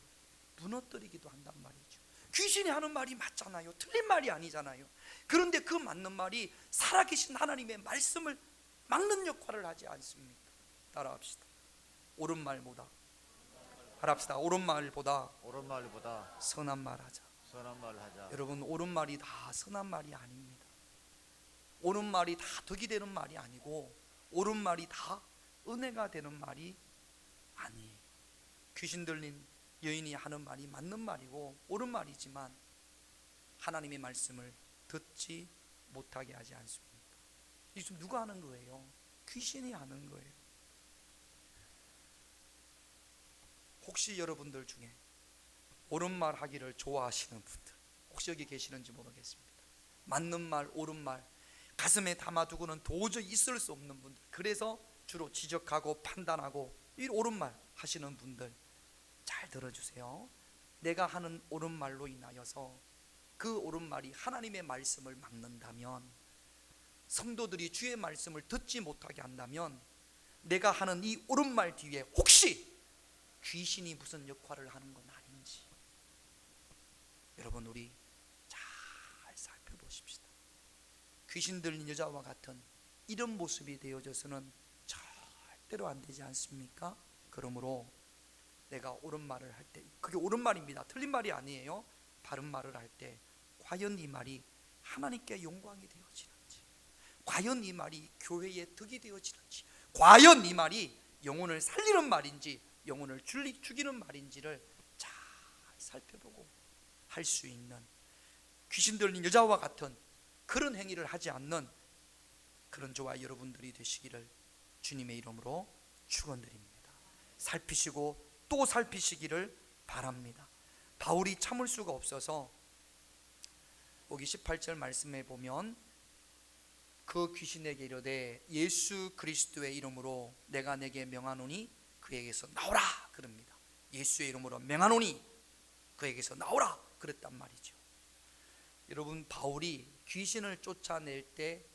S1: 무너뜨리기도 한단 말이죠. 귀신이 하는 말이 맞잖아요. 틀린 말이 아니잖아요. 그런데 그 맞는 말이 살아계신 하나님의 말씀을 막는 역할을 하지 않습니까? 따라합시다. 옳은 말보다, 따라합시다. 옳은 말보다 선한 말 하자. 여러분, 옳은 말이 다 선한 말이 아닙니다. 옳은 말이 다 덕이 되는 말이 아니고, 옳은 말이 다 은혜가 되는 말이 아니에요. 귀신 들린 여인이 하는 말이 맞는 말이고 옳은 말이지만 하나님의 말씀을 듣지 못하게 하지 않습니까? 이게 지금 누가 하는 거예요? 귀신이 하는 거예요. 혹시 여러분들 중에 옳은 말 하기를 좋아하시는 분들 혹시 여기 계시는지 모르겠습니다. 맞는 말, 옳은 말 가슴에 담아두고는 도저히 있을 수 없는 분들, 그래서 주로 지적하고 판단하고 이 옳은 말 하시는 분들,
S5: 잘 들어주세요. 내가 하는 옳은 말로 인하여서 그 옳은 말이 하나님의 말씀을 막는다면, 성도들이 주의 말씀을 듣지 못하게 한다면, 내가 하는 이 옳은 말 뒤에 혹시 귀신이 무슨 역할을 하는 건 아닌지, 여러분 우리 잘 살펴보십시다. 귀신 들린 여자와 같은 이런 모습이 되어져서는 절대로 안 되지 않습니까? 그러므로 내가 옳은 말을 할 때, 그게 옳은 말입니다. 틀린 말이 아니에요. 바른 말을 할 때 과연 이 말이 하나님께 영광이 되어지는지, 과연 이 말이 교회의 덕이 되어지는지, 과연 이 말이 영혼을 살리는 말인지 영혼을 죽이는 말인지를 잘 살펴보고 할 수 있는, 귀신 들린 여자와 같은 그런 행위를 하지 않는 그런 저와 여러분들이 되시기를 주님의 이름으로 축원드립니다. 살피시고 또 살피시기를 바랍니다. 바울이 참을 수가 없어서 거기 18절 말씀에 보면 그 귀신에게 이르되 예수 그리스도의 이름으로 내가 내게 명하노니 그에게서 나오라 그럽니다. 예수의 이름으로 명하노니 그에게서 나오라 그랬단 말이죠. 여러분, 바울이 귀신을 쫓아낼 때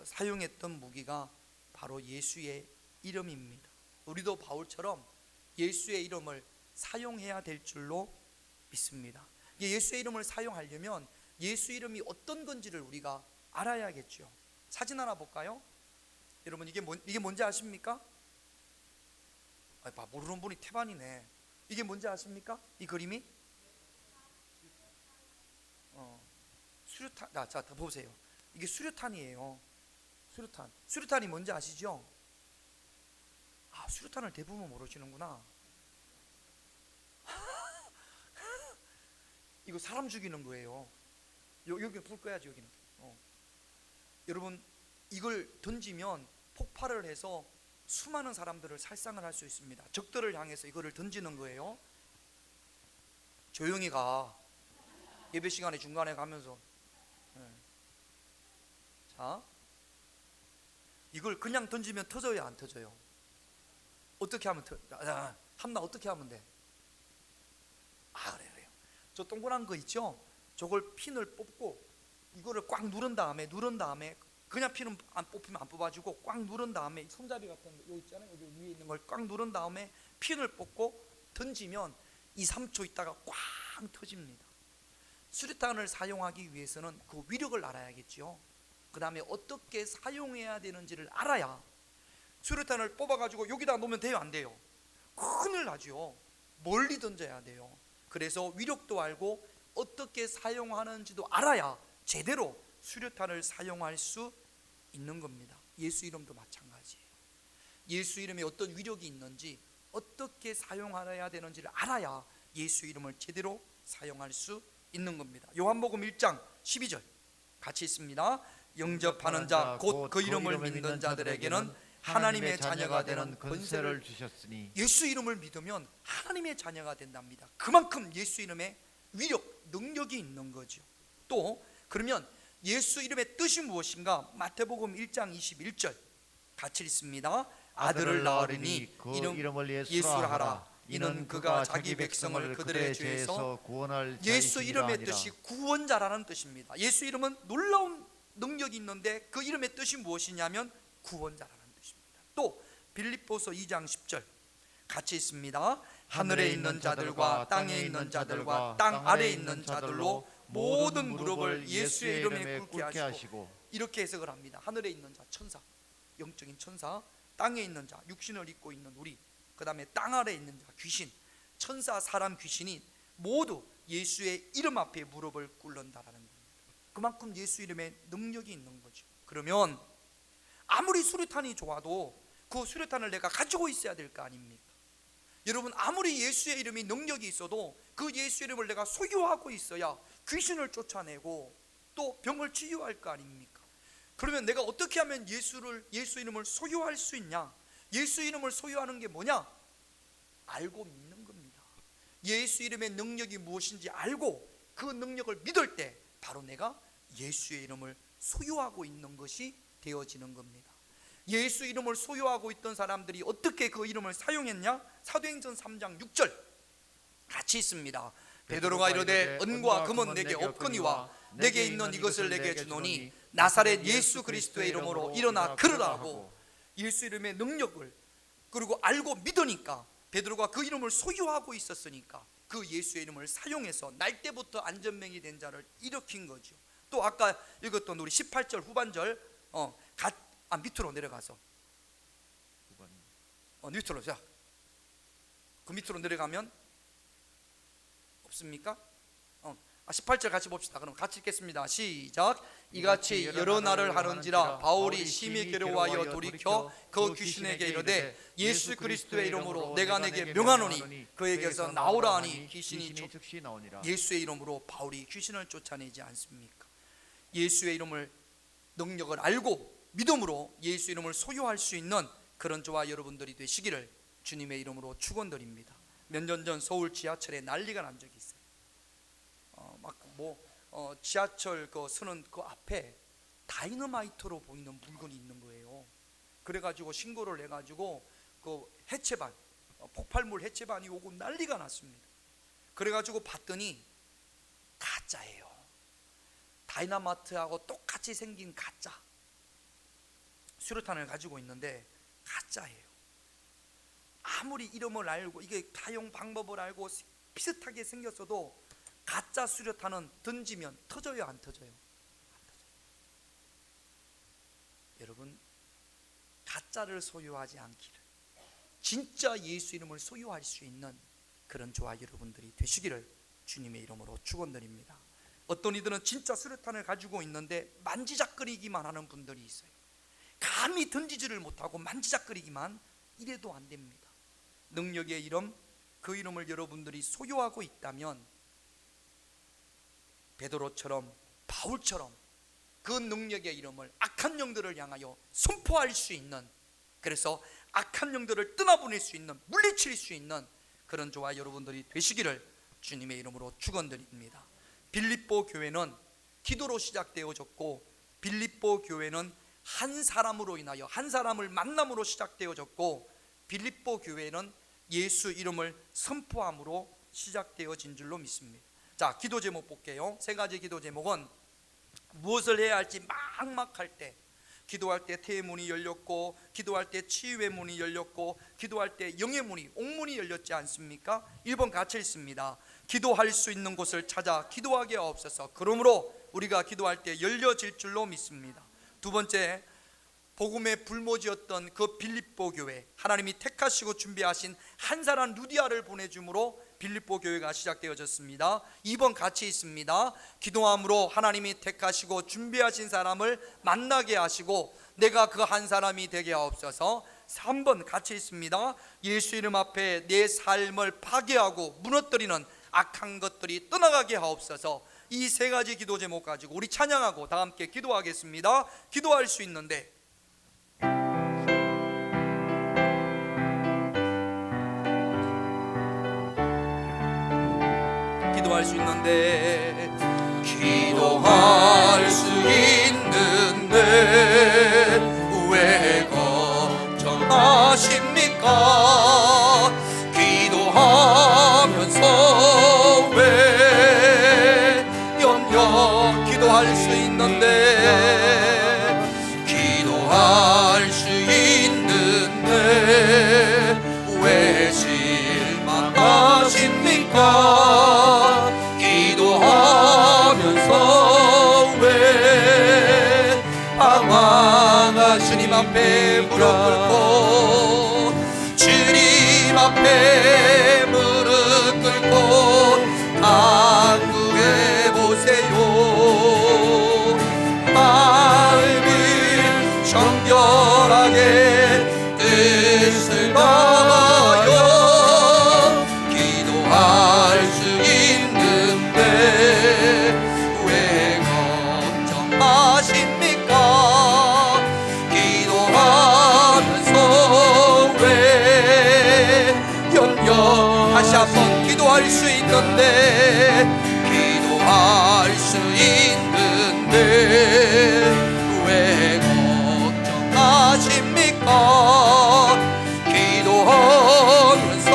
S5: 사용했던 무기가 바로 예수의 이름입니다. 우리도 바울처럼 예수의 이름을 사용해야 될 줄로 믿습니다. 예수의 이름을 사용하려면 예수 이름이 어떤 건지를 우리가 알아야겠죠. 사진 하나 볼까요? 여러분, 이게 뭔지 아십니까? 모르는 분이 태반이네. 이게 뭔지 아십니까? 이 그림이? 수류탄. 자, 보세요. 이게 수류탄이에요. 수류탄이 뭔지 아시죠? 수류탄을 대부분 모르시는구나. 이거 사람 죽이는 거예요. 여기 불 꺼야지. 여기는. 여러분, 이걸 던지면 폭발을 해서 수많은 사람들을 살상을 할 수 있습니다. 적들을 향해서 이거를 던지는 거예요. 조용히 가. 예배 시간에 중간에 가면서. 자, 이걸 그냥 던지면 터져요, 안 터져요? 어떻게 하면 한나 어떻게 하면 돼? 그래요. 저 동그란 거 있죠? 저걸 핀을 뽑고 이거를 꽉 누른 다음에 그냥 핀은 안 뽑히면 안 뽑아주고 꽉 누른 다음에 손잡이 같은 거 여기 있잖아요. 여기 위에 있는 걸 꽉 누른 다음에 핀을 뽑고 던지면 2, 3초 있다가 꽉 터집니다. 수류탄을 사용하기 위해서는 그 위력을 알아야겠죠. 그 다음에 어떻게 사용해야 되는지를 알아야, 수류탄을 뽑아가지고 여기다 놓으면 돼요, 안 돼요? 큰일 나죠. 멀리 던져야 돼요. 그래서 위력도 알고 어떻게 사용하는지도 알아야 제대로 수류탄을 사용할 수 있는 겁니다. 예수 이름도 마찬가지예요. 예수 이름에 어떤 위력이 있는지, 어떻게 사용해야 되는지를 알아야 예수 이름을 제대로 사용할 수 있는 겁니다. 요한복음 1장 12절 같이 있습니다. 영접하는 자 곧 그 이름을 믿는 자들에게는 하나님의 자녀가 되는 권세를
S4: 주셨으니,
S5: 예수 이름을 믿으면 하나님의 자녀가 된답니다. 그만큼 예수 이름에 위력, 능력이 있는 거죠. 또 그러면 예수 이름의 뜻이 무엇인가? 마태복음 1장 21절 같이 읽습니다. 아들을 낳으리니
S4: 그
S5: 이름을
S4: 예수라 하라.
S5: 이는 그가 자기 백성을 그들의 죄에서
S4: 구원할
S5: 예수 이름의
S4: 아니라.
S5: 뜻이 구원자라는 뜻입니다. 예수 이름은 놀라운 능력이 있는데 그 이름의 뜻이 무엇이냐면 구원자라는 뜻입니다. 또 빌립보서 2장 10절 같이 있습니다. 하늘에 있는 자들과 땅에 있는 자들과 땅 아래에 있는 자들로 모든 무릎을 예수의 이름에 꿇게 하시고, 이렇게 해석을 합니다. 하늘에 있는 자, 천사, 영적인 천사, 땅에 있는 자, 육신을 입고 있는 우리, 그 다음에 땅 아래에 있는 자, 귀신, 천사, 사람, 귀신이 모두 예수의 이름 앞에 무릎을 꿇는다라는 겁니다. 그만큼 예수 이름에 능력이 있는 거죠. 그러면 아무리 수류탄이 좋아도 그 수류탄을 내가 가지고 있어야 될 거 아닙니까? 여러분, 아무리 예수의 이름이 능력이 있어도 그 예수 이름을 내가 소유하고 있어야 귀신을 쫓아내고 또 병을 치유할 거 아닙니까? 그러면 내가 어떻게 하면 예수 이름을 소유할 수 있냐? 예수 이름을 소유하는 게 뭐냐? 알고 믿는 겁니다. 예수 이름의 능력이 무엇인지 알고 그 능력을 믿을 때 바로 내가 예수의 이름을 소유하고 있는 것이 되어지는 겁니다. 예수 이름을 소유하고 있던 사람들이 어떻게 그 이름을 사용했냐? 사도행전 3장 6절 같이 있습니다. 베드로가 이르되 은과 금은 내게 없거니와 내게 있는 이것을 내게 주노니 나사렛 예수 그리스도의 이름으로 일어나 걸으라고. 예수 이름의 능력을 그리고 알고 믿으니까, 베드로가 그 이름을 소유하고 있었으니까 그 예수의 이름을 사용해서 날 때부터 안전병이 된 자를 일으킨 거죠. 또 아까 읽었던 우리 18절 후반절 밑으로 내려가서 밑으로, 자, 그 밑으로 내려가면 없습니까? 18절 같이 봅시다. 그럼 같이 읽겠습니다. 시작. 이같이 여러 날을 하는지라 바울이 심히 괴로워하여 돌이켜 그 귀신에게 이르되 예수 그리스도의 이름으로 내가 내게 명하노니 그에게서 나오라 하니 귀신이
S4: 즉시 나오니라.
S5: 예수의 이름으로 바울이 귀신을 쫓아내지 않습니까? 예수의 이름을 능력을 알고 믿음으로 예수 이름을 소유할 수 있는 그런 저와 여러분들이 되시기를 주님의 이름으로 축원드립니다. 몇 년 전 서울 지하철에 난리가 난 적이 있어요. 지하철 그 서는 그 앞에 다이너마이트로 보이는 물건이 있는 거예요. 그래가지고 신고를 해가지고 그 해체반, 폭발물 해체반이 오고 난리가 났습니다. 그래가지고 봤더니 가짜예요. 다이너마이트하고 똑같이 생긴 가짜 수류탄을 가지고 있는데 가짜예요. 아무리 이름을 알고 이게 사용 방법을 알고 비슷하게 생겼어도 가짜 수류탄은 던지면 터져요, 안 터져요? 안 터져요. 여러분, 가짜를 소유하지 않기를, 진짜 예수 이름을 소유할 수 있는 그런 저와 여러분들이 되시기를 주님의 이름으로 축원드립니다. 어떤 이들은 진짜 수류탄을 가지고 있는데 만지작거리기만 하는 분들이 있어요. 감히 던지지를 못하고 만지작거리기만, 이래도 안 됩니다. 능력의 이름, 그 이름을 여러분들이 소유하고 있다면 베드로처럼 바울처럼 그 능력의 이름을 악한 영들을 향하여 선포할 수 있는, 그래서 악한 영들을 떠나보낼 수 있는, 물리칠 수 있는 그런 저와 여러분들이 되시기를 주님의 이름으로 축원드립니다. 빌립보 교회는 기도로 시작되어졌고, 빌립보 교회는 한 사람으로 인하여, 한 사람을 만남으로 시작되어졌고, 빌립보 교회는 예수 이름을 선포함으로 시작되어진 줄로 믿습니다. 자, 기도 제목 볼게요. 세 가지 기도 제목은 무엇을 해야 할지 막막할 때, 기도할 때 태의 문이 열렸고, 기도할 때 치유의 문이 열렸고, 기도할 때 영의 문이, 옥문이 열렸지 않습니까? 1번 같이 읽습니다. 기도할 수 있는 곳을 찾아 기도하게 하옵소서. 그러므로 우리가 기도할 때 열려질 줄로 믿습니다. 두 번째, 복음의 불모지였던 그 빌립보 교회, 하나님이 택하시고 준비하신 한 사람 루디아를 보내줌으로 빌립보 교회가 시작되어졌습니다. 2번 같이 있습니다. 기도함으로 하나님이 택하시고 준비하신 사람을 만나게 하시고 내가 그 한 사람이 되게 하옵소서. 3번 같이 있습니다. 예수 이름 앞에 내 삶을 파괴하고 무너뜨리는 악한 것들이 떠나가게 하옵소서. 이 세 가지 기도 제목 가지고 우리 찬양하고 다 함께 기도하겠습니다. 기도할 수 있는데, 기도할 수 있는데,
S1: 기도할 수 있는데 왜 걱정하십니까? 기도하면서 왜 염려? 기도할 수 있는데, 기도할 수 있는데 왜 실망하십니까? 기도하면서 왜 방황한 주님 앞에 무릎 꿇고, 주님 앞에 무릎 꿇고 간구해 보세요. 마음을 정결하게 뜻을 다하여 기도할 수 있는데 왜 걱정하십니까? 기도하면서 왜 염려? 다시 한번 기도할 수 있는데, 기도할 수 있는데 왜 걱정하십니까? 방하십니까? 기도하면서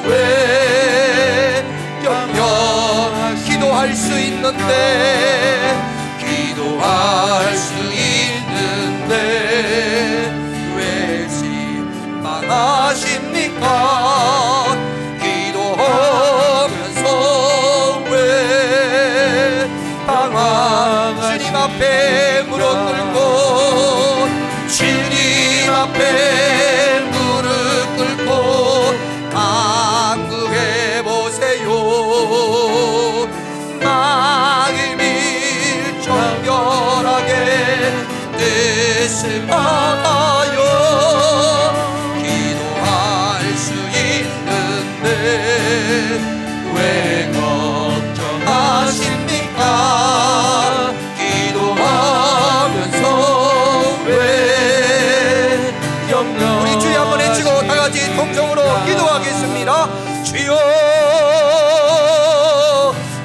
S1: 왜 영영 기도할 수 있는데 기도할 수 있는데 왜 실망하십니까? 기도하면서 왜 주님 앞에 무릎 꿇고 주님 앞에 무릎 꿇고 간구해 보세요. 마음이 정결하게 뜻을 받아요. 기도할 수 있는데 왜 걱정하십니까? 기도하면서 왜 영영 우리 주여 한번 외치고 다같이 통성으로 기도하겠습니다. 주여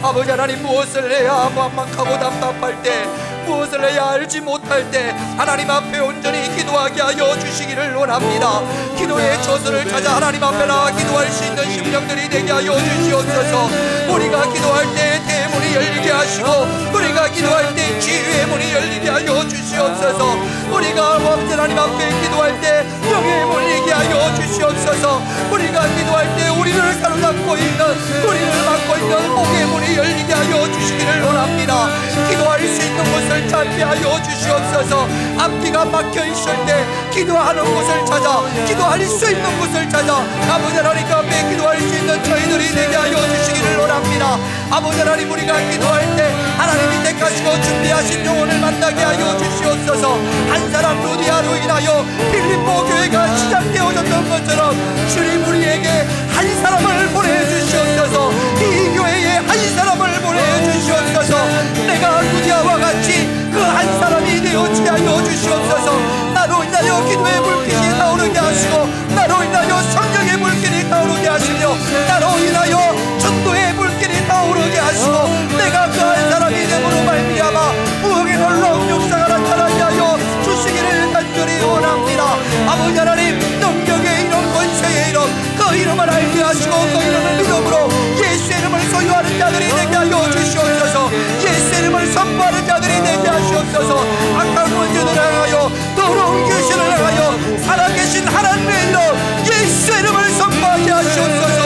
S1: 아버지 하나님, 무엇을 해야 막막하고 답답할 때, 무엇을 해야 알지 못할 때 하나님 앞에 온전히 기도하게 하여 주시기를 원합니다. 기도의 저수를 찾아 하나님 앞에 나와 기도할 수 있는 심령들이 되게 하여 주시옵소서. 우리가 기도할 때 대문이 열리게 하시고 우리가 기도할 때 지혜의 문이 열리게 하여 주시옵소서. 우리가 하나님 앞에 기도할 때 영의 문을 열리게 하여 주시옵소서. 우리가 기도할 때 우리를 사로잡고 있는, 우리를 막고 있는 복의 문이 열리게 하여 주시기를 원합니다. 기도할 수 있는 곳을 찾게 하여 주시옵소서. 앞뒤가 막혀 있을 때 기도하는 곳을 찾아, 기도할 수 있는 곳을 찾아 아버지 하나님 앞에 기도할 수 있는 저희들이 되게 하여 주시기를 원합니다. 아버지 하나님, 우리가 기도할 때 하나님이 택하시고 준비하신 영혼을 만나게 하여 주시옵소서. 한 사람 루디아로 인하여 필립보 교회가 시작되어졌던 것처럼 주님 우리에게 한 사람을 보내주시옵소서. 이 교회에 한 사람을 보내주시옵소서. 내가 루디아와 같이 그 한 사람이 되어지게 하여 주시옵소서. 나로 인하여 기도의 불길이 타오르게 하시고, 나로 인하여 성령의 불길이 타오르게 하시며, 나로 인하여 전도의 불길이 타오르게 하시고, 내가 그 한 사람이 됨으로 말미암아 부흥의 놀라운 역사가 나타나게 하여 주시기를 간절히 원합니다. 아버지 하나님, 능력의 이름, 권세의 이름, 그 이름을 알게 하시고 그 이름을 믿음으로 예수의 이름을 소유하는 자들이 되게 하여 주시옵소서. 예수의 이름을 선포하는 자들이 되게 하시옵소서. 악한 원죄를 향하여, 더러운 귀신을 향하여 살아계신 하나님의 이름, 예수의 이름을 선포하게 하시옵소서.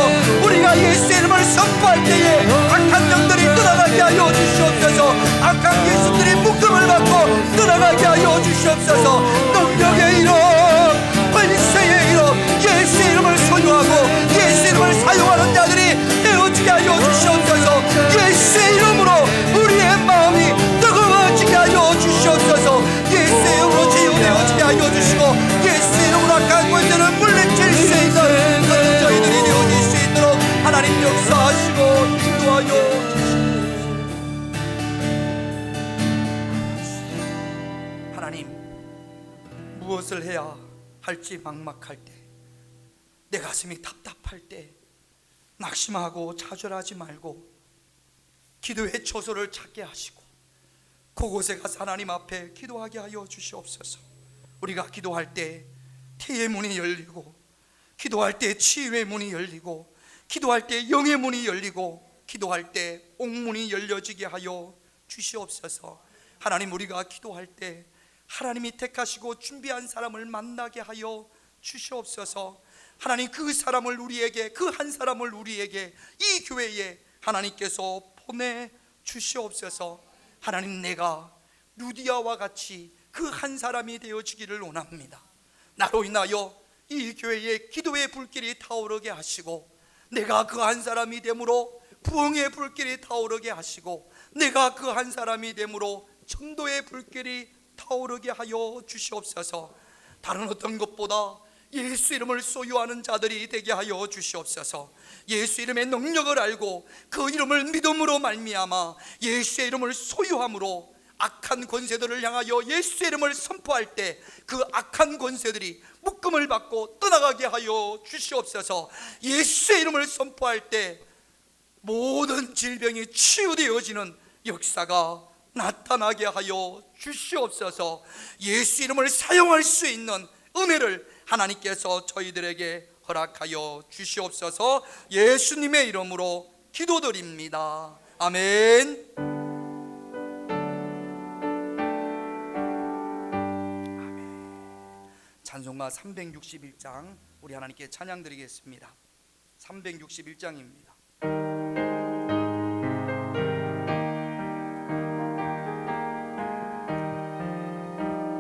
S1: 우리가 예수의 이름을 선포할 때에 악한 영들이 떠나가게 하여 주시옵소서. 악한 귀신들이 묶음을 받고 떠나가게 하여 주시옵소서. 능력의 이름, 권세의 이름, 예수의 이름을 소유하고 예수의 이름을 사용하는 자들이 되어지게 하여 주시옵소서. 예수의 이름으로 우리의 마음이 뜨거워지게 하여 주시옵소서. 예수의 이름으로 치유되어지게 하여 주시고 예수의 이름으로 악한 권세를 물리칠 수 있는 그런 저희들이 되어질 수 있도록 하나님 역사하시고 인도하여 주시옵소서. 하나님, 무엇을 해야 할지 막막할 때, 내 가슴이 답답할 때 낙심하고 좌절하지 말고 기도의 처소를 찾게 하시고 그곳에 가서 하나님 앞에 기도하게 하여 주시옵소서. 우리가 기도할 때 태의 문이 열리고, 기도할 때 치유의 문이 열리고, 기도할 때 영의 문이 열리고, 기도할 때 옥문이 열려지게 하여 주시옵소서. 하나님, 우리가 기도할 때 하나님이 택하시고 준비한 사람을 만나게 하여 주시옵소서. 하나님, 그 사람을 우리에게, 그 한 사람을 우리에게 이 교회에 하나님께서 보내 주시옵소서. 하나님, 내가 루디아와 같이 그 한 사람이 되어지기를 원합니다. 나로 인하여 이 교회에 기도의 불길이 타오르게 하시고, 내가 그 한 사람이 됨으로 부흥의 불길이 타오르게 하시고, 내가 그 한 사람이 됨으로 전도의 불길이 타오르게 하여 주시옵소서. 다른 어떤 것보다 예수 이름을 소유하는 자들이 되게 하여 주시옵소서. 예수 이름의 능력을 알고 그 이름을 믿음으로 말미암아 예수의 이름을 소유함으로 악한 권세들을 향하여 예수의 이름을 선포할 때 그 악한 권세들이 묶음을 받고 떠나가게 하여 주시옵소서. 예수의 이름을 선포할 때 모든 질병이 치유되어지는 역사가
S5: 나타나게 하여 주시옵소서. 예수 이름을 사용할 수 있는 은혜를 하나님께서 저희들에게 허락하여 주시옵소서. 예수님의 이름으로 기도드립니다. 아멘. 찬송가 361장 우리 하나님께 찬양 드리겠습니다. 361장입니다.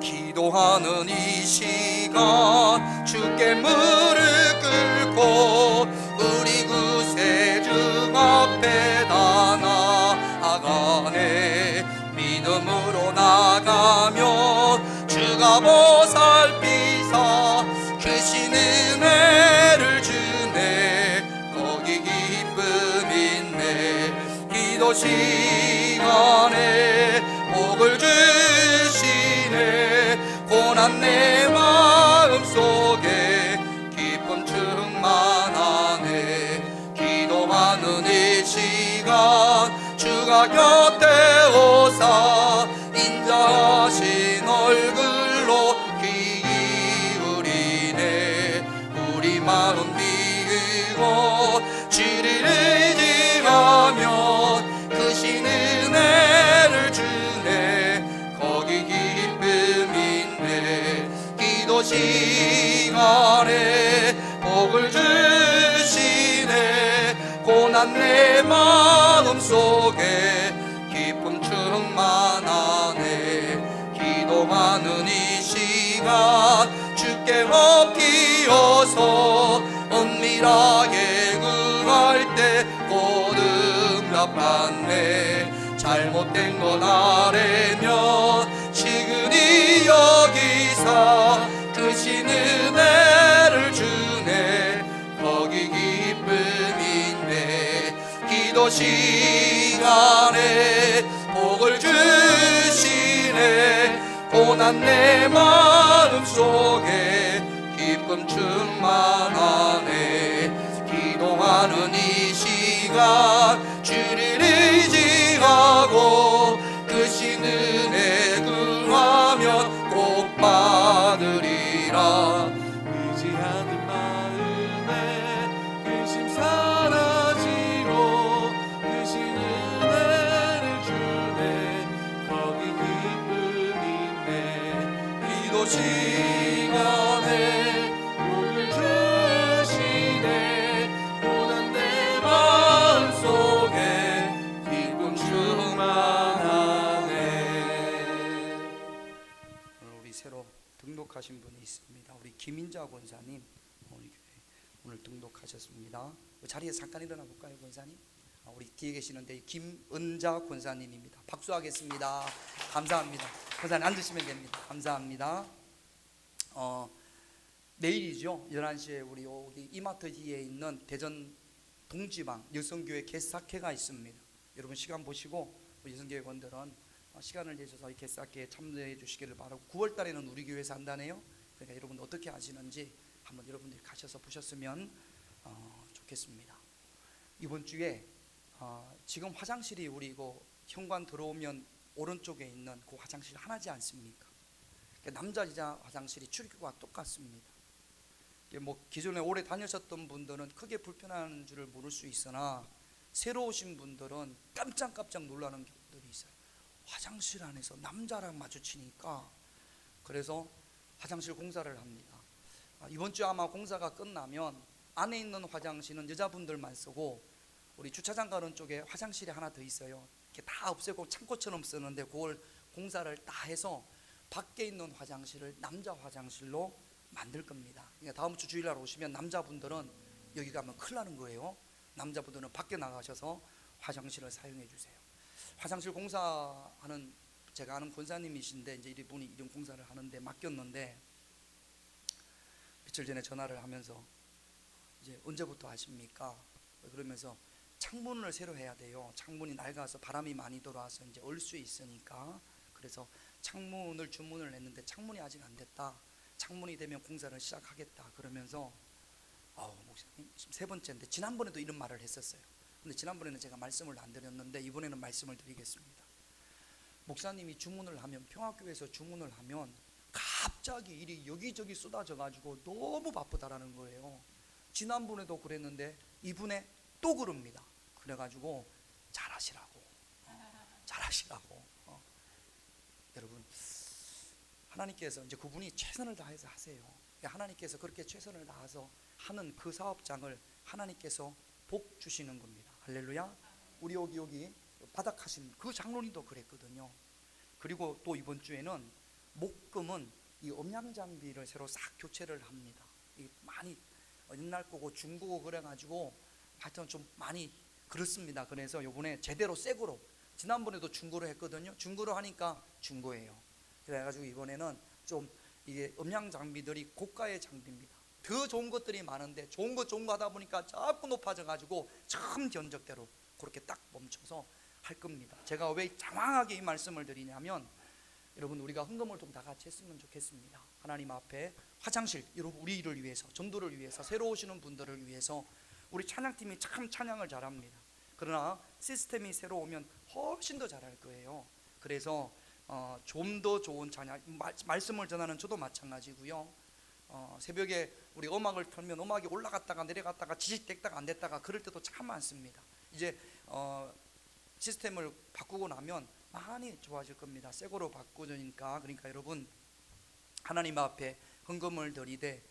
S5: 기도하는 이 시간 주께 무릎 꿇고 우리 구세주 앞에 다 나아가네. 믿음으로 나가면 주가 보살피사 크신 은혜를 주네. 거기 기쁨 있네. 기도 시간에 복을 주시네. 고난 내 마음속에 기쁨 충만하네. 기도하는 이 시간 주가 곁에 오사 인자하신 얼굴로 귀 기울이네. 우리 마음 비우고 주를 의지하면 크신 은혜를 주네. 거기 기쁨 있네. 기도 시간에 복을 주시네. 고난 내 마음속에 기쁨 충만하네. 기도하는 이 시간 주께 엎드려서 은밀하게 구할 때 곧 응답받네. 잘못된 것 아뢰면 지근히 여기사 크신 은혜를 주네. 거기 기쁨인데 기도 시간에 복을 주시네. 고난 내 마음속에 기쁨 충만하네. 기도하는 이 시간 주를 의지하고 크신 은혜 구하면 꼭 받으리라.
S6: 의지하는 마음에 근심 사라지고 크신 은혜를 주네. 거기 기쁨 있네.
S5: 기도 시간에
S6: 복을 주시네. 고난 내 마음속에 기쁨 충만하네.
S5: 오늘 우리 새로 등록하신 분이 있습니다. 우리 김인자 권사님 우리 교회 오늘 등록하셨습니다. 자리에 잠깐 일어나 볼까요, 권사님? 우리 뒤에 계시는데 김은자 권사님입니다. 박수하겠습니다. 감사합니다. 권사님 앉으시면 됩니다. 감사합니다. 내일이죠. 11시에 우리 여기 이마트 뒤에 있는 대전 동지방 여성교회 개사회가 있습니다. 여러분 시간 보시고 우리 여성교회 건들은 시간을 내셔서 이 개사회에 참여해 주시기를 바라고, 9월 달에는 우리 교회에서 한다네요. 그러니까 여러분 어떻게 하시는지 한번 여러분들이 가셔서 보셨으면 좋겠습니다. 이번 주에 지금 화장실이 우리 이거 현관 들어오면 오른쪽에 있는 그 화장실 하나지 않습니까? 남자 여자 화장실이 출입구와 똑같습니다. 뭐 기존에 오래 다니셨던 분들은 크게 불편한 줄을 모를 수 있으나 새로 오신 분들은 깜짝깜짝 놀라는 경우들이 있어요. 화장실 안에서 남자랑 마주치니까. 그래서 화장실 공사를 합니다. 이번 주 아마 공사가 끝나면 안에 있는 화장실은 여자분들만 쓰고 우리 주차장 가는 쪽에 화장실이 하나 더 있어요. 이렇게 다 없애고 창고처럼 쓰는데 그걸 공사를 다 해서 밖에 있는 화장실을 남자 화장실로 만들 겁니다. 그러니까 다음 주 주일날 오시면 남자분들은 여기 가면 큰일 나는 거예요. 남자분들은 밖에 나가셔서 화장실을 사용해 주세요. 화장실 공사하는 제가 아는 권사님이신데 이제 이분이 이런 공사를 하는데 맡겼는데 며칠 전에 전화를 하면서 이제 언제부터 하십니까? 그러면서 창문을 새로 해야 돼요. 창문이 낡아서 바람이 많이 들어와서 이제 얼 수 있으니까. 그래서 창문을 주문을 했는데 창문이 아직 안 됐다. 창문이 되면 공사를 시작하겠다. 그러면서 목사님 지금 세 번째인데 지난번에도 이런 말을 했었어요. 근데 지난번에는 제가 말씀을 안 드렸는데 이번에는 말씀을 드리겠습니다. 목사님이 주문을 하면, 평화교회에서 주문을 하면 갑자기 일이 여기저기 쏟아져 가지고 너무 바쁘다라는 거예요. 지난번에도 그랬는데 이분에 또 그럽니다. 그래가지고 잘하시라고, 잘하시라고. 여러분, 하나님께서 이제 그분이 최선을 다해서 하세요. 하나님께서 그렇게 최선을 다해서 하는 그 사업장을 하나님께서 복 주시는 겁니다. 할렐루야. 우리 여기 바닥하신 그 장로님도 그랬거든요. 그리고 또 이번 주에는 목금은 이 음향 장비를 새로 싹 교체를 합니다. 이 많이 옛날 거고 중고고 그래가지고 하여튼 좀 많이 그렇습니다. 그래서 요번에 제대로 새 거로, 지난번에도 중고로 했거든요. 중고로 하니까 중고예요. 그래가지고 이번에는 좀 이게 음향 장비들이 고가의 장비입니다. 더 좋은 것들이 많은데 좋은 거 하다 보니까 자꾸 높아져가지고 처음 견적대로 그렇게 딱 멈춰서 할 겁니다. 제가 왜 장황하게 이 말씀을 드리냐면, 여러분 우리가 헌금을 좀 다 같이 했으면 좋겠습니다. 하나님 앞에 화장실, 여러분 우리를 위해서, 전도를 위해서, 새로 오시는 분들을 위해서. 우리 찬양팀이 참 찬양을 잘합니다. 그러나 시스템이 새로 오면 훨씬 더 잘할 거예요. 그래서 좀 더 좋은 찬양, 말씀을 전하는 저도 마찬가지고요. 새벽에 우리 음악을 틀면 음악이 올라갔다가 내려갔다가 지직됐다가 안 됐다가 그럴 때도 참 많습니다. 이제 시스템을 바꾸고 나면 많이 좋아질 겁니다. 새 거로 바꾸니까. 그러니까 여러분, 하나님 앞에 헌금을 드리되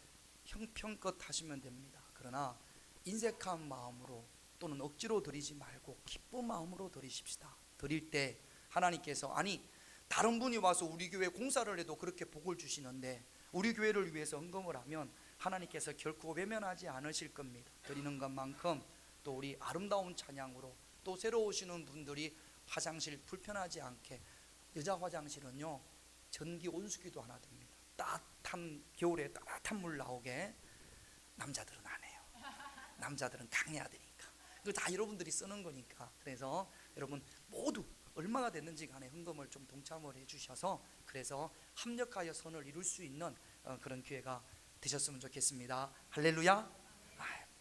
S5: 형편껏 하시면 됩니다. 그러나 인색한 마음으로 또는 억지로 드리지 말고 기쁜 마음으로 드리십시다. 드릴 때 하나님께서, 아니 다른 분이 와서 우리 교회 공사를 해도 그렇게 복을 주시는데 우리 교회를 위해서 헌금을 하면 하나님께서 결코 외면하지 않으실 겁니다. 드리는 것만큼 또 우리 아름다운 찬양으로, 또 새로 오시는 분들이 화장실 불편하지 않게, 여자 화장실은요 전기 온수기도 하나 됩니다. 따뜻한 겨울에 따뜻한 물 나오게. 남자들은 안 해요. 남자들은 강해야 되니까. 이거 다 여러분들이 쓰는 거니까. 그래서 여러분 모두 얼마가 됐는지 간에 헌금을 좀 동참을 해주셔서, 그래서 합력하여 선을 이룰 수 있는 그런 기회가 되셨으면 좋겠습니다. 할렐루야.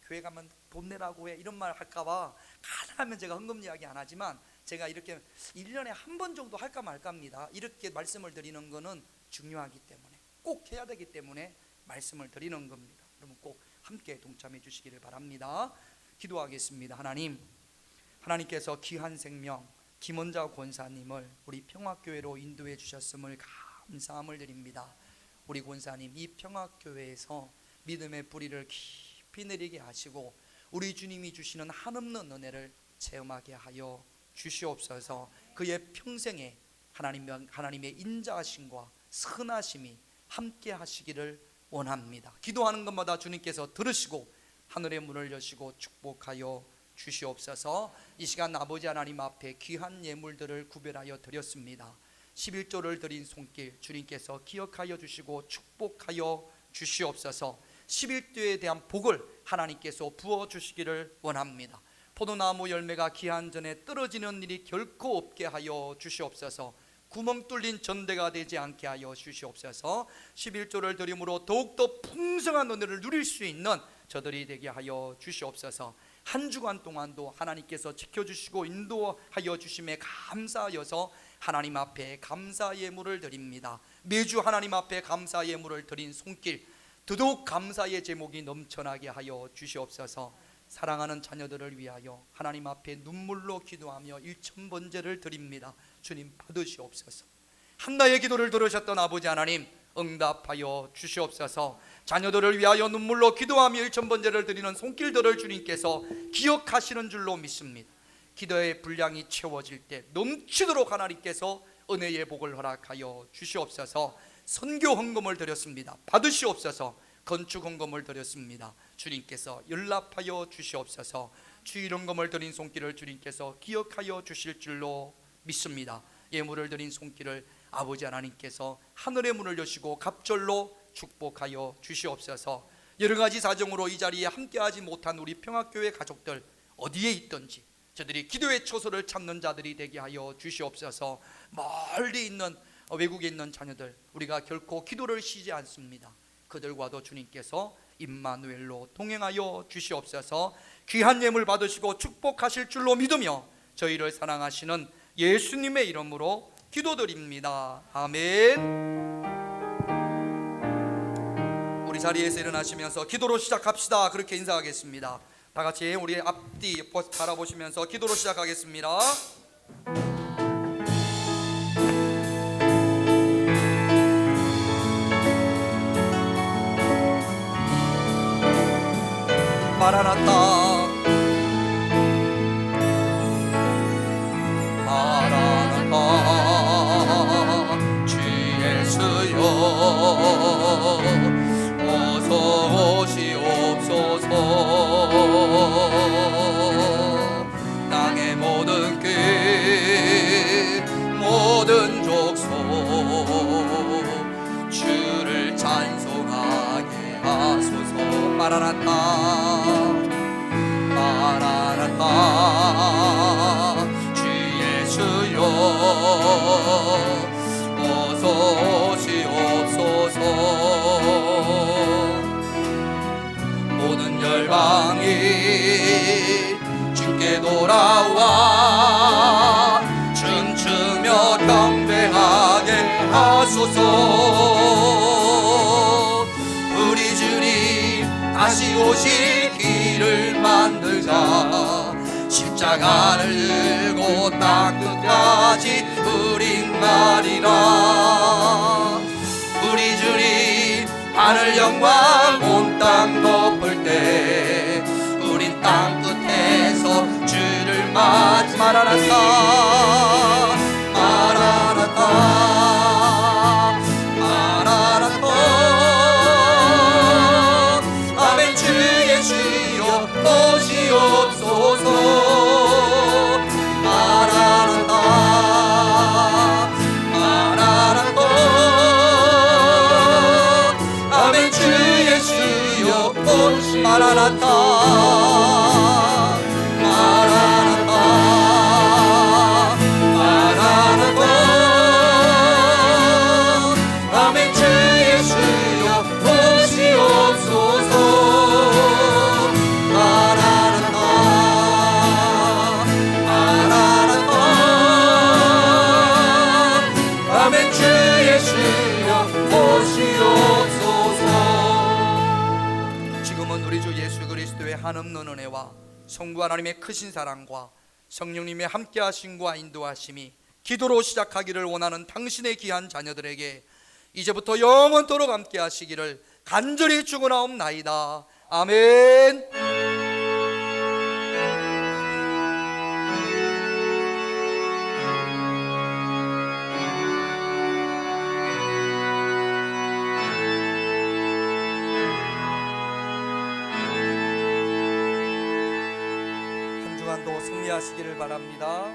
S5: 교회 가면 돈 내라고 해 이런 말 할까봐 가능하면 제가 헌금 이야기 안 하지만, 제가 이렇게 1년에 한 번 정도 할까 말까입니다. 이렇게 말씀을 드리는 거는 중요하기 때문에, 꼭 해야 되기 때문에 말씀을 드리는 겁니다. 여러분 꼭 함께 동참해 주시기를 바랍니다. 기도하겠습니다. 하나님께서 귀한 생명 김원자 권사님을 우리 평화교회로 인도해 주셨음을 감사함을 드립니다. 우리 권사님 이 평화교회에서 믿음의 뿌리를 깊이 내리게 하시고 우리 주님이 주시는 한없는 은혜를 체험하게 하여 주시옵소서. 그의 평생에 하나님의 인자하심과 선하심이 함께 하시기를 원합니다. 기도하는 것마다 주님께서 들으시고 하늘의 문을 여시고 축복하여 주시옵소서. 이 시간 아버지 하나님 앞에 귀한 예물들을 구별하여 드렸습니다. 11조를 드린 손길 주님께서 기억하여 주시고 축복하여 주시옵소서. 11조에 대한 복을 하나님께서 부어 주시기를 원합니다. 포도나무 열매가 기한 전에 떨어지는 일이 결코 없게 하여 주시옵소서. 구멍 뚫린 전대가 되지 않게 하여 주시옵소서. 11조를 드림으로 더욱더 풍성한 은혜를 누릴 수 있는 저들이 되게 하여 주시옵소서. 한 주간 동안도 하나님께서 지켜주시고 인도하여 주심에 감사하여서 하나님 앞에 감사 예물을 드립니다. 매주 하나님 앞에 감사 예물을 드린 손길 더더욱 감사의 제목이 넘쳐나게 하여 주시옵소서. 사랑하는 자녀들을 위하여 하나님 앞에 눈물로 기도하며 1000번제를 드립니다. 주님 받으시옵소서. 한나의 기도를 들으셨던 아버지 하나님 응답하여 주시옵소서. 자녀들을 위하여 눈물로 기도하며 1000번제를 드리는 손길들을 주님께서 기억하시는 줄로 믿습니다. 기도의 분량이 채워질 때 넘치도록 하나님께서 은혜의 복을 허락하여 주시옵소서. 선교 헌금을 드렸습니다. 받으시옵소서. 건축 헌금을 드렸습니다. 주님께서 연락하여 주시옵소서. 주일 헌금을 드린 손길을 주님께서 기억하여 주실 줄로 믿습니다. 예물을 드린 손길을 아버지 하나님께서 하늘의 문을 여시고 갑절로 축복하여 주시옵소서. 여러 가지 사정으로 이 자리에 함께하지 못한 우리 평화교회 가족들 어디에 있든지 저들이 기도의 초소를 찾는 자들이 되게 하여 주시옵소서. 멀리 있는 외국에 있는 자녀들 우리가 결코 기도를 쉬지 않습니다. 그들과도 주님께서 임마누엘로 동행하여 주시옵소서. 귀한 예물 받으시고 축복하실 줄로 믿으며 저희를 사랑하시는 예수님의 이름으로 기도드립니다. 아멘. 우리 자리에서 일어나시면서 기도로 시작합시다. 그렇게 인사하겠습니다. 다 같이 우리 앞뒤 바라보시면서 기도로 시작하겠습니다. 마라나타 마라나타 주 예수여 어서 오시옵소서. 땅의 모든 끝 모든 족속 주를 찬송하게 하소서. 마라나타 마라나타 주 예수여 어서 오시옵소서. 모든 열방이 주께 돌아와 춤추며 경배하게 하소서. 우리 주님 다시 오실 길을 만들자. 십자가를 들고 땅 끝까지 우린 가리라. 우리 주님 하늘 영광 온 땅 덮을 때 우린 땅 끝에서 주를 맞이. 마라나타 마라나타 마라나타 아멘. 주 예수여 오시옵소서. 마라나타 마라나타 아멘. 주 예수여 오시. 마라나타 마라나타 마라나타 아멘. 주 예수여 오시옵소서. 마라나타 마라나타 아멘. 주 예수여 오시옵소서. 지금은 우리 주 예수 그리스도의 한없는 은혜와 성부 하나님의 크신 사랑과 성령님의 함께하심과 인도하심이 기도로 시작하기를 원하는 당신의 귀한 자녀들에게 이제부터 영원토록 함께하시기를 간절히 축원하옵나이다. 아멘. 한 주간도 승리하시기를 바랍니다.